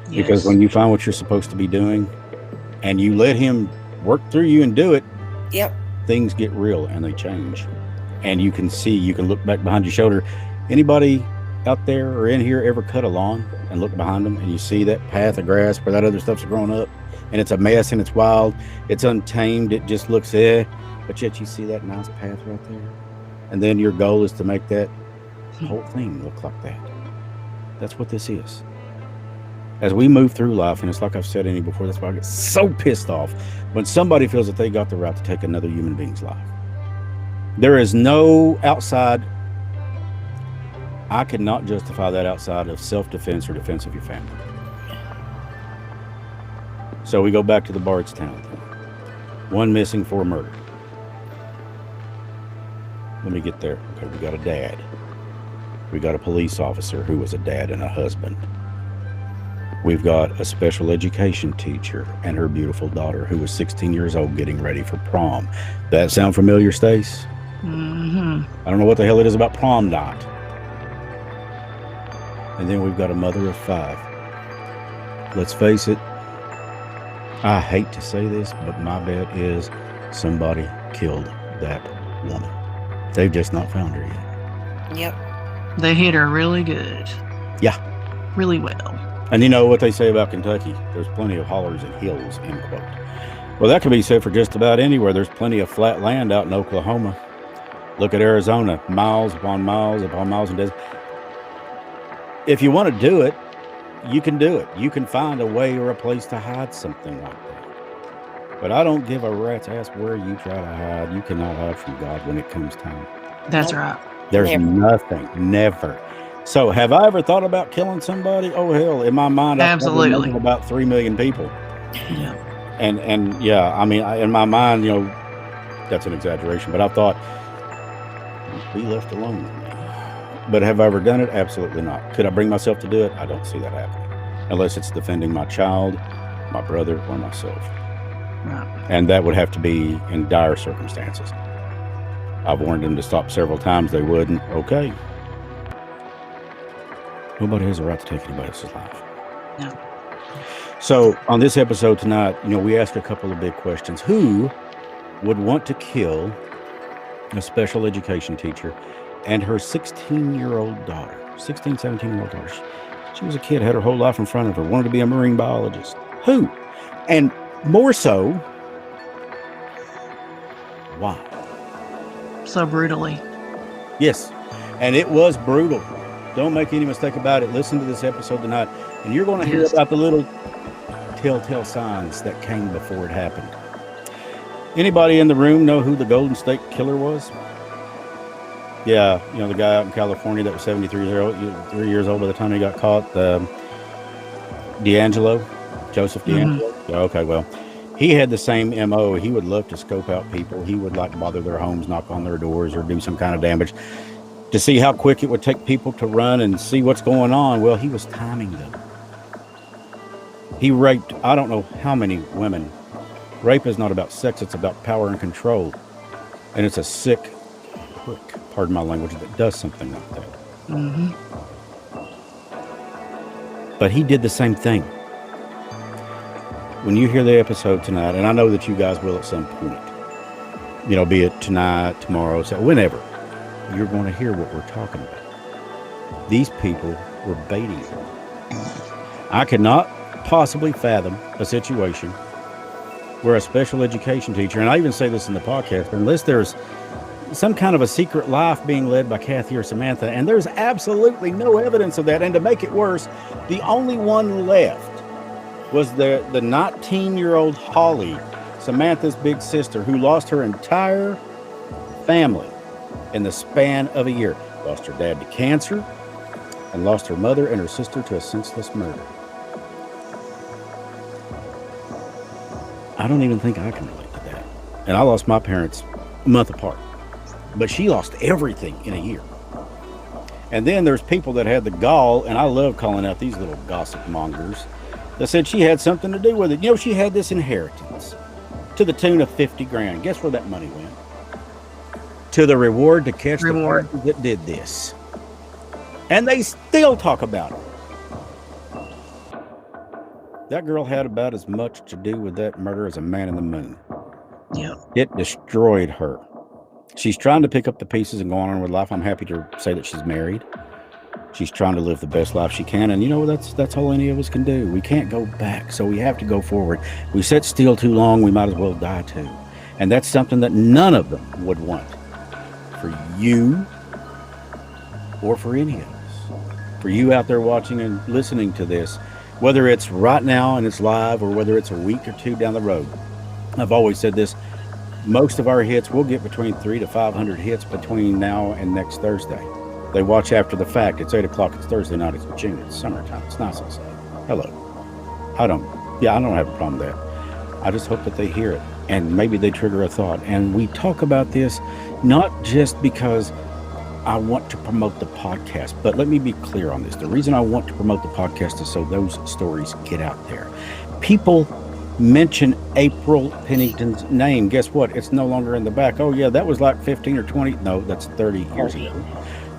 Yes. Because when you find what you're supposed to be doing and you let him work through you and do it, things get real and they change. And you can look back behind your shoulder. Anybody out there or in here ever cut a lawn and look behind them and you see that path of grass where that other stuff's grown up and it's a mess and it's wild, it's untamed, it just looks but yet you see that nice path right there. And then your goal is to make that whole thing look like that. That's what this is. As we move through life, and it's like I've said before, that's why I get so pissed off when somebody feels that they got the right to take another human being's life. There is no outside. I cannot justify that outside of self-defense or defense of your family. So we go back to the Bardstown thing. 1 missing, 4 murdered. Let me get there. Okay, we got a dad. We got a police officer who was a dad and a husband. We've got a special education teacher and her beautiful daughter who was 16 years old getting ready for prom. That sound familiar, Stace? Mm-hmm. I don't know what the hell it is about prom night. And then we've got a mother of 5. Let's face it, I hate to say this, but my bet is somebody killed that woman. They've just not found her yet. Yep. They hit her really good. Yeah. Really well. And you know what they say about Kentucky? There's plenty of hollers and hills, end quote. Well, that can be said for just about anywhere. There's plenty of flat land out in Oklahoma. Look at Arizona, miles upon miles and desert. if you want to do it, you can do it. You can find a way or a place to hide something like that. But I don't give a rat's ass where you try to hide. You cannot hide from God when it comes time. That's right. There's Never. nothing, never. So have I ever thought about killing somebody? Oh, hell, in my mind, I've probably Absolutely. known about 3 million people. Yeah. And yeah, I mean, in my mind, you know, that's an exaggeration, but I thought, be left alone with me. But have I ever done it? Absolutely not. Could I bring myself to do it? I don't see that happening. Unless it's defending my child, my brother, or myself. Right. And that would have to be in dire circumstances. I've warned them to stop several times. They wouldn't. Okay. Nobody has a right to take anybody else's life. No. So on this episode tonight, you know, we asked a couple of big questions. Who would want to kill a special education teacher and her 16-year-old daughter? 16, 17-year-old daughter. She was a kid, had her whole life in front of her, wanted to be a marine biologist. Who? And more so, why? So brutally. Yes, and it was brutal. Don't make any mistake about it. Listen to this episode tonight, and you're going to hear Yes. about the little telltale signs that came before it happened. Anybody in the room know who the Golden State Killer was? Yeah, you know, the guy out in California that was 73 years old by the time he got caught. Joseph D'Angelo. Yeah, okay, well, he had the same MO. He would love to scope out people. He would like bother their homes, knock on their doors, or do some kind of damage to see how quick it would take people to run and see what's going on. Well, he was timing them. He raped, I don't know how many women. Rape is not about sex, it's about power and control. And it's a sick prick, pardon my language, that does something like that. Mm-hmm. But he did the same thing. When you hear the episode tonight, and I know that you guys will at some point, you know, be it tonight, tomorrow, so whenever, you're going to hear what we're talking about. These people were baiting him. I cannot possibly fathom a situation where a special education teacher, and I even say this in the podcast, unless there's some kind of a secret life being led by Kathy or Samantha, and there's absolutely no evidence of that. And to make it worse, the only one left was the 19-year-old Holly, Samantha's big sister, who lost her entire family in the span of a year. Lost her dad to cancer and lost her mother and her sister to a senseless murder. I don't even think I can relate to that. And I lost my parents a month apart. But she lost everything in a year. And then there's people that had the gall, and I love calling out these little gossip mongers, that said she had something to do with it. You know, she had this inheritance to the tune of 50 grand. Guess where that money went? To the reward to catch the person that did this. And they still talk about it. That girl had about as much to do with that murder as a man in the moon. Yeah. It destroyed her. She's trying to pick up the pieces and go on with life. I'm happy to say that she's married. She's trying to live the best life she can. And you know, that's all any of us can do. We can't go back, so we have to go forward. We sit still too long, we might as well die too. And that's something that none of them would want. For you or for any of us. For you out there watching and listening to this, whether it's right now and it's live or whether it's a week or two down the road. I've always said this, most of our hits, we'll get between 300 to 500 hits between now and next Thursday. They watch after the fact. It's 8 o'clock, it's Thursday night, it's June, it's summertime, it's nice outside. Hello. I don't have a problem with that. I just hope that they hear it and maybe they trigger a thought. And we talk about this not just because I want to promote the podcast, but let me be clear on this. The reason I want to promote the podcast is so those stories get out there. People mention April Pennington's name. Guess what? It's no longer in the back. Oh yeah, that was like 15 or 20. No, that's 30 years ago.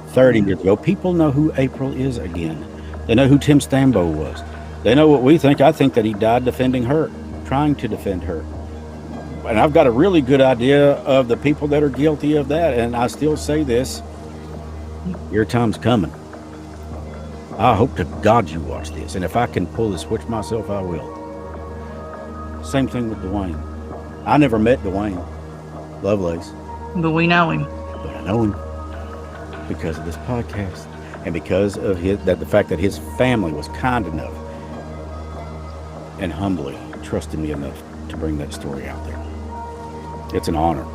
30 years ago. People know who April is again. They know who Tim Stambo was. They know what we think. I think that he died defending her, trying to defend her. And I've got a really good idea of the people that are guilty of that. And I still say this, your time's coming. I hope to God you watch this. And if I can pull the switch myself, I will. Same thing with Dwayne. I never met Dwayne Lovelace. But we know him. But I know him because of this podcast. And because of the fact that his family was kind enough and humbly trusted me enough to bring that story out there, it's an honor.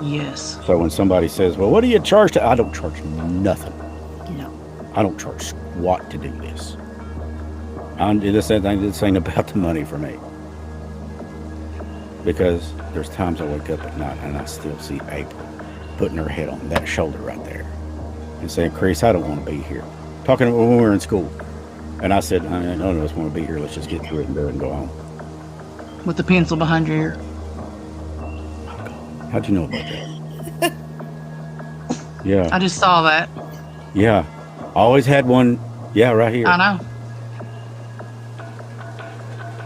Yes. So when somebody says, well, what do you charge I don't charge nothing. No. I don't charge squat to do this. This ain't about the money for me. Because there's times I wake up at night and I still see April putting her head on that shoulder right there and saying, Chris, I don't want to be here. Talking when we were in school. And I said, none of us want to be here. Let's just get through it and do it and go on. With the pencil behind your ear. How'd you know about that? Yeah. I just saw that. Yeah. Always had one. Yeah, right here. I know.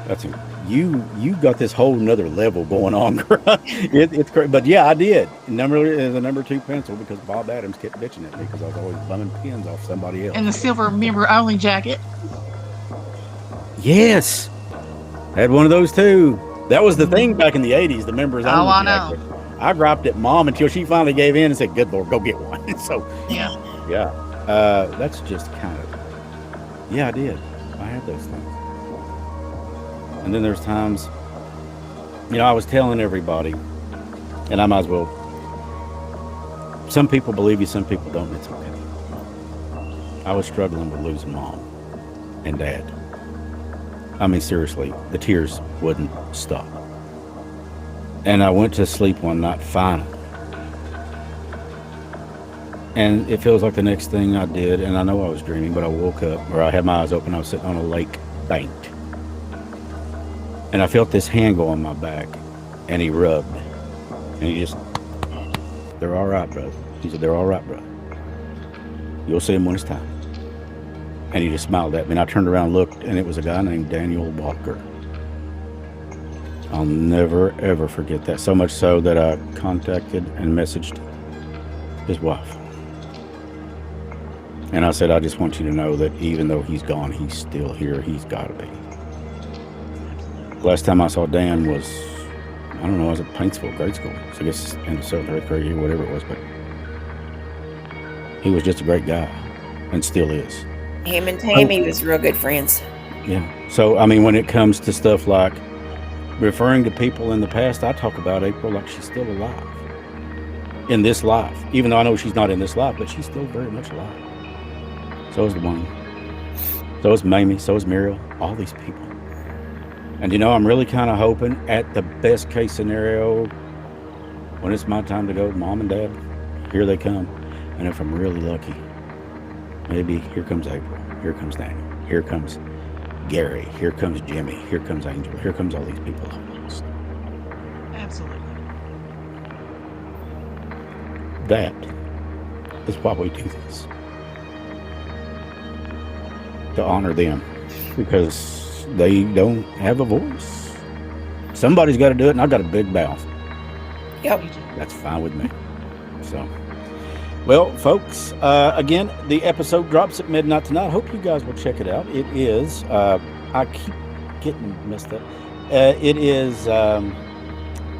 That's you got this whole nother level going on. It's crazy. But yeah, I did. The number 2 pencil because Bob Adams kept bitching at me because I was always bumming pins off somebody else. And the silver member only jacket. Yes. Had one of those too. That was the thing back in the 80s, the members only I jacket. know. I griped at Mom until she finally gave in and said, good Lord, go get one. So Yeah. That's just kind of, I did. I had those things. And then there's times, I was telling everybody, and I might as well, some people believe you, some people don't, it's okay. I was struggling with losing Mom and Dad. I mean, seriously, the tears wouldn't stop. And I went to sleep one night finally. And it feels like the next thing I did, and I know I was dreaming, but I woke up, or I had my eyes open, I was sitting on a lake bank. And I felt this hand go on my back, and he rubbed. And he just, they're all right, brother. He said, they're all right, brother. You'll see him when it's time. And he just smiled at me, and I turned around and looked, and it was a guy named Daniel Walker. I'll never, ever forget that. So much so that I contacted and messaged his wife. And I said, I just want you to know that even though he's gone, he's still here. He's got to be. Last time I saw Dan was, I don't know, I was at Paintsville grade school. So I guess in the 7th or 8th grade year, whatever it was. But he was just a great guy and still is. Him and Tammy was real good friends. Yeah. So, I mean, when it comes to stuff like referring to people in the past, I talk about April like she's still alive in this life. Even though I know she's not in this life, but she's still very much alive. So is Dwayne. So is Mamie. So is Muriel. All these people. And I'm really kind of hoping at the best case scenario, when it's my time to go, Mom and Dad, here they come. And if I'm really lucky, maybe here comes April. Here comes Daniel. Here comes Gary. Here comes Jimmy. Here comes Angel. Here comes all these people I've lost. Absolutely. That is why we do this. To honor them. Because they don't have a voice. Somebody's got to do it, and I've got a big mouth. Yep. That's fine with me. So, well, folks, again, the episode drops at midnight tonight. I hope you guys will check it out. It is, I keep getting messed up. It is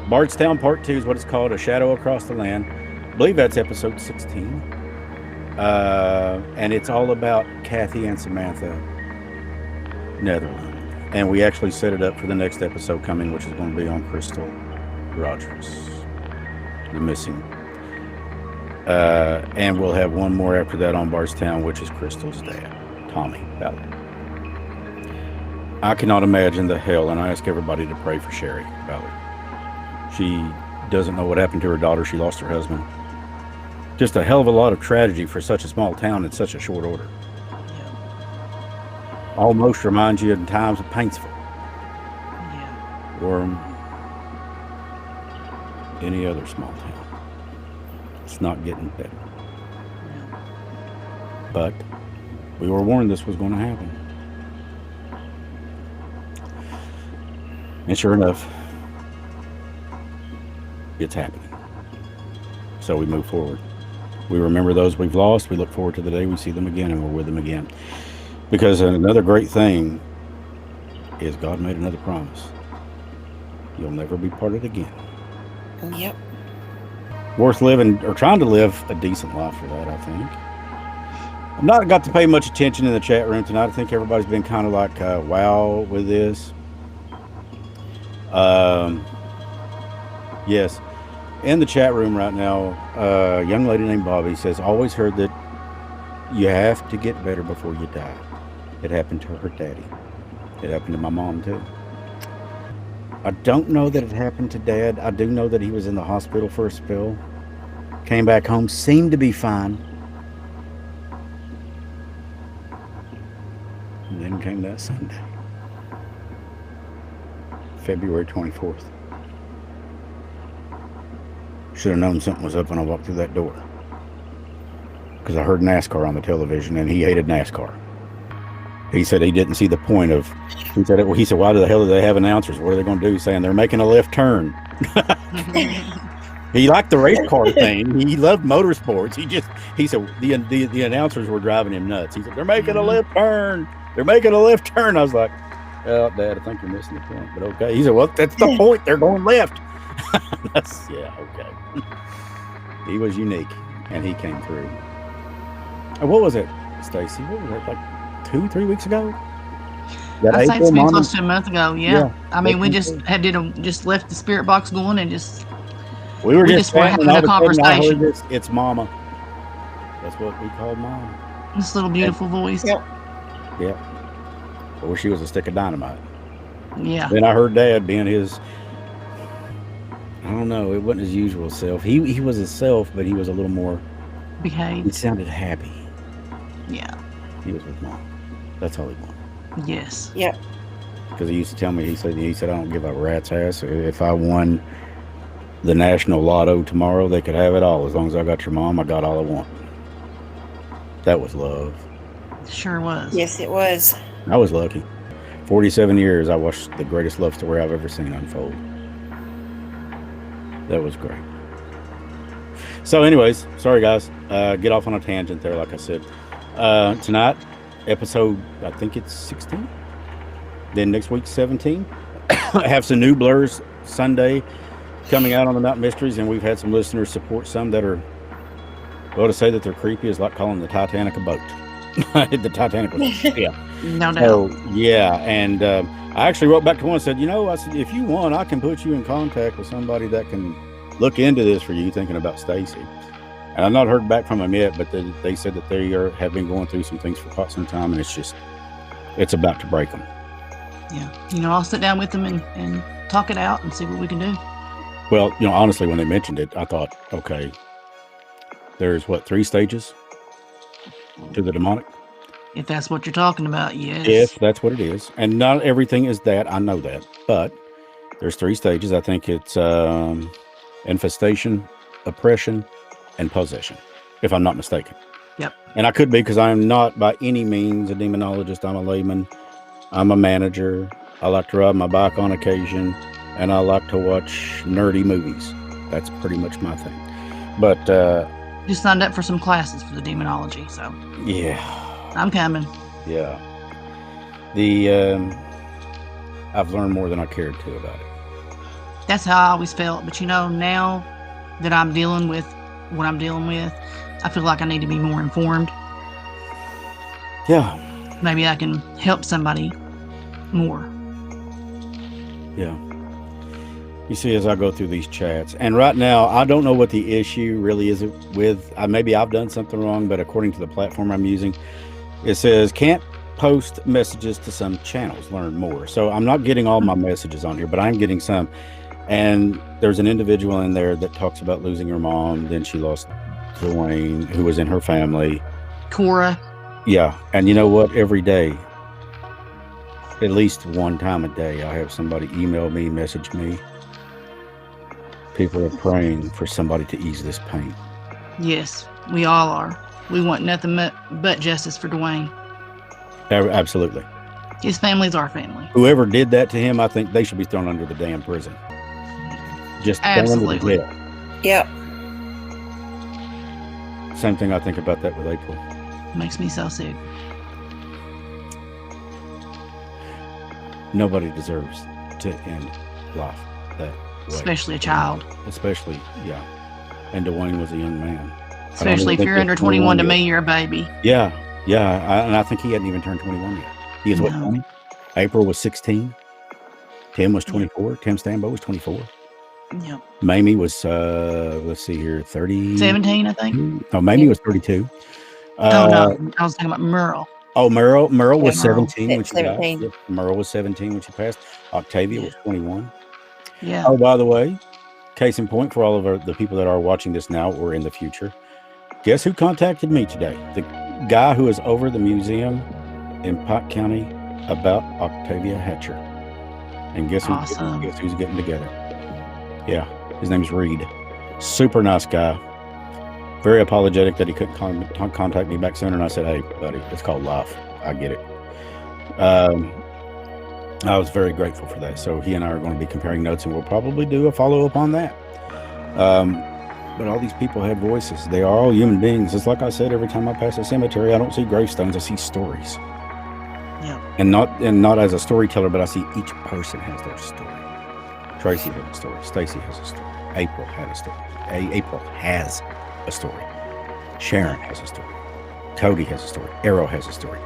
Bardstown Part 2 is what it's called, A Shadow Across the Land. I believe that's episode 16. And it's all about Kathy and Samantha Netherland. And we actually set it up for the next episode coming, which is going to be on Crystal Rogers, the missing. And we'll have one more after that on Bardstown, which is Crystal's dad, Tommy Ballard. I cannot imagine the hell, and I ask everybody to pray for Sherry Ballard. She doesn't know what happened to her daughter. She lost her husband. Just a hell of a lot of tragedy for such a small town in such a short order. Almost reminds you in times of Paintsville. Yeah. Or any other small town. It's not getting better. But we were warned this was going to happen. And sure enough, it's happening. So we move forward. We remember those we've lost. We look forward to the day we see them again and we're with them again. Because another great thing is God made another promise. You'll never be parted again. Yep. Worth living, or trying to live a decent life for that, I think. I've not got to pay much attention in the chat room tonight. I think everybody's been kind of like, wow with this. Yes. In the chat room right now, a young lady named Bobby says, always heard that you have to get better before you die. It happened to her daddy. It happened to my mom too. I don't know that it happened to Dad. I do know that he was in the hospital for a spell. Came back home, seemed to be fine. And then came that Sunday, February 24th. Should have known something was up when I walked through that door. Because I heard NASCAR on the television, and he hated NASCAR. He said he didn't see the point of. He said, why the hell do they have announcers? What are they going to do? Saying they're making a left turn. He liked the race car thing. He loved motorsports. He said the announcers were driving him nuts. He said they're making a left turn. They're making a left turn. I was like, well, Dad, I think you're missing the point. But okay. He said, well, that's the point. They're going left. Okay. He was unique, and he came through. What was it, Stacy? What was it, like 2-3 weeks ago? I think it's been close to a month ago. Yeah. I mean, we just just left the spirit box going and we were just having a conversation. It's Mama. That's what we called Mom. This little beautiful voice. Yep. Yeah. I wish he was a stick of dynamite. Yeah. Then I heard Dad being his. I don't know. It wasn't his usual self. He was himself, but he was a little more behaved. He sounded happy. Yeah. He was with Mom. That's all he wanted. Yes. Yep. Because he used to tell me, he said, I don't give a rat's ass. If I won the national lotto tomorrow, they could have it all. As long as I got your mom, I got all I want. That was love. Sure was. Yes, it was. I was lucky. 47 years, I watched the greatest love story I've ever seen unfold. That was great. So anyways, sorry guys, get off on a tangent there, like I said. Tonight, episode, I think it's 16. Then next week, 17. I have some new Blurs Sunday coming out on the Mountain Mysteries, and we've had some listeners support some that are, well, to say that they're creepy is like calling the Titanic a boat. The Titanic was, yeah. No doubt. So, yeah, and I actually wrote back to one and said, I said, if you want, I can put you in contact with somebody that can look into this for you, thinking about Stacy. And I've not heard back from them yet, but they said that they have been going through some things for quite some time, and it's about to break them. Yeah. I'll sit down with them and talk it out and see what we can do. Well, honestly, when they mentioned it, I thought, okay, there's 3 stages to the demonic? If that's what you're talking about, yes. If that's what it is. And not everything is that, I know that. But there's 3 stages. I think it's infestation, oppression, and possession, if I'm not mistaken. Yep. And I could be, because I am not by any means a demonologist. I'm a layman. I'm a manager. I like to ride my bike on occasion, and I like to watch nerdy movies. That's pretty much my thing. But just signed up for some classes for the demonology, so yeah, I'm coming. Yeah. I've learned more than I cared to about it. That's how I always felt. But now that I'm dealing with what I'm dealing with, I feel like I need to be more informed. Yeah. Maybe I can help somebody more. Yeah. You see, as I go through these chats, and right now, I don't know what the issue really is with, maybe I've done something wrong, but according to the platform I'm using, it says can't post messages to some channels, learn more. So I'm not getting all my messages on here, but I'm getting some. And there's an individual in there that talks about losing her mom. Then she lost Dwayne, who was in her family. Cora. Yeah. And you know what? Every day, at least one time a day, I have somebody email me, message me. People are praying for somebody to ease this pain. Yes, we all are. We want nothing but justice for Dwayne. Absolutely. His family's our family. Whoever did that to him, I think they should be thrown under the damn prison. Just absolutely. Thrown under the jail. Yep. Same thing I think about that with April. Makes me so sick. Nobody deserves to end life that way. Especially a child. Especially, yeah. And Dwayne was a young man. Especially if think you're he's under 21 to yet. me, you're a baby. Yeah, and I think he hadn't even turned 21 yet. He is what, No. 20? April was 16. Tim was Yeah. 24. Tim Stambo was 24. Yep. Mamie was, let's see here, 30. 17, I think. No, Mamie was 32. Oh, no. I was talking about Merle. Oh, Merle was Yeah, Merle. 17 when she died. 17. Yep, Merle was 17 when she passed. Octavia Yeah. was 21. Yeah. Oh, by the way, case in point for all of the people that are watching this now or in the future, guess who contacted me today? The guy who is over the museum in Pike County about Octavia Hatcher. And guess who's getting together? Yeah, his name's Reed. Super nice guy. Very apologetic that he couldn't contact me back sooner. And I said, hey, buddy, it's called life. I get it. I was very grateful for that. So he and I are going to be comparing notes, and we'll probably do a follow-up on that. But all these people have voices. They are all human beings. It's like I said, every time I pass a cemetery, I don't see gravestones. I see stories. Yeah. And not as a storyteller, but I see each person has their story. Tracy had a story. Stacy has a story. April had a story. April has a story. Sharon has a story. Cody has a story. Arrow has a story.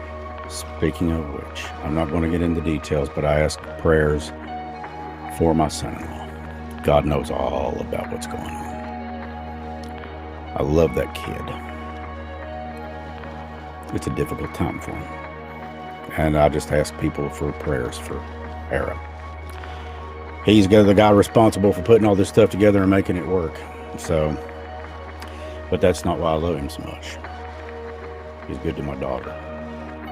Speaking of which, I'm not going to get into details, but I ask prayers for my son-in-law. God knows all about what's going on. I love that kid. It's a difficult time for him. And I just ask people for prayers for Arrow. He's the guy responsible for putting all this stuff together and making it work. So, but that's not why I love him so much. He's good to my daughter.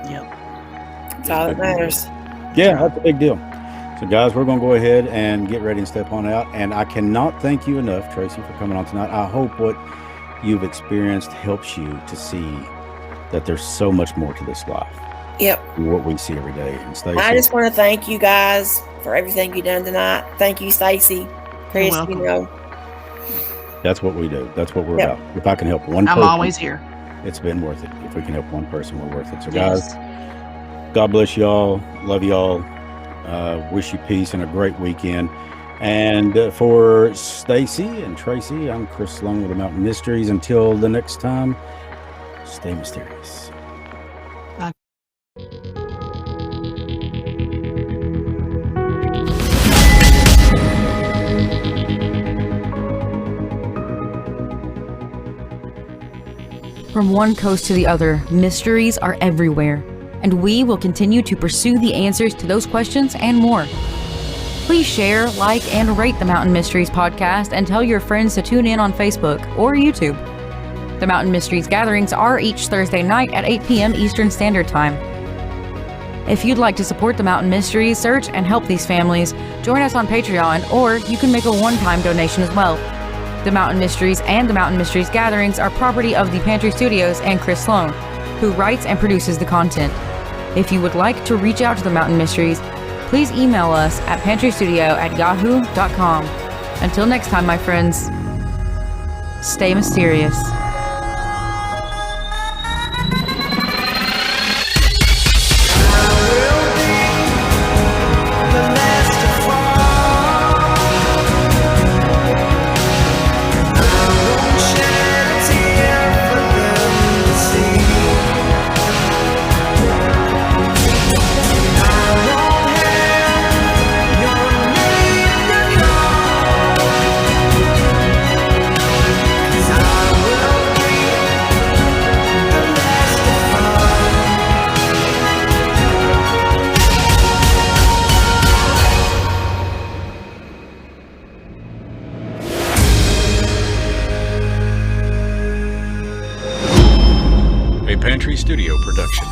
Yep. That's all that matters. Yeah, that's a big deal. So, guys, we're going to go ahead and get ready and step on out. And I cannot thank you enough, Tracy, for coming on tonight. I hope what you've experienced helps you to see that there's so much more to this life. Yep. What we see every day. And Stacey, I just want to thank you guys for everything you've done tonight. Thank you, Stacy. Chris, welcome. you know. that's what we do. That's what we're Yep. about. If I can help one I'm person, always here. it's been worth it. If we can help one person, we're worth it. So, Yes. guys, God bless y'all. Love y'all. Wish you peace and a great weekend. And for Stacy and Tracy, I'm Chris Sloan with the Mountain Mysteries. Until the next time, stay mysterious. From one coast to the other, mysteries are everywhere, and we will continue to pursue the answers to those questions and more. Please share, like, and rate the Mountain Mysteries podcast and tell your friends to tune in on Facebook or YouTube. The Mountain Mysteries gatherings are each Thursday night at 8 p.m. Eastern Standard Time. If you'd like to support the Mountain Mysteries, search and help these families, join us on Patreon, or you can make a one-time donation as well. The Mountain Mysteries and the Mountain Mysteries gatherings are property of the Pantry Studios and Chris Sloan, who writes and produces the content. If you would like to reach out to the Mountain Mysteries, please email us at pantrystudio@yahoo.com. Until next time, my friends, stay mysterious. A Pantry Studio production.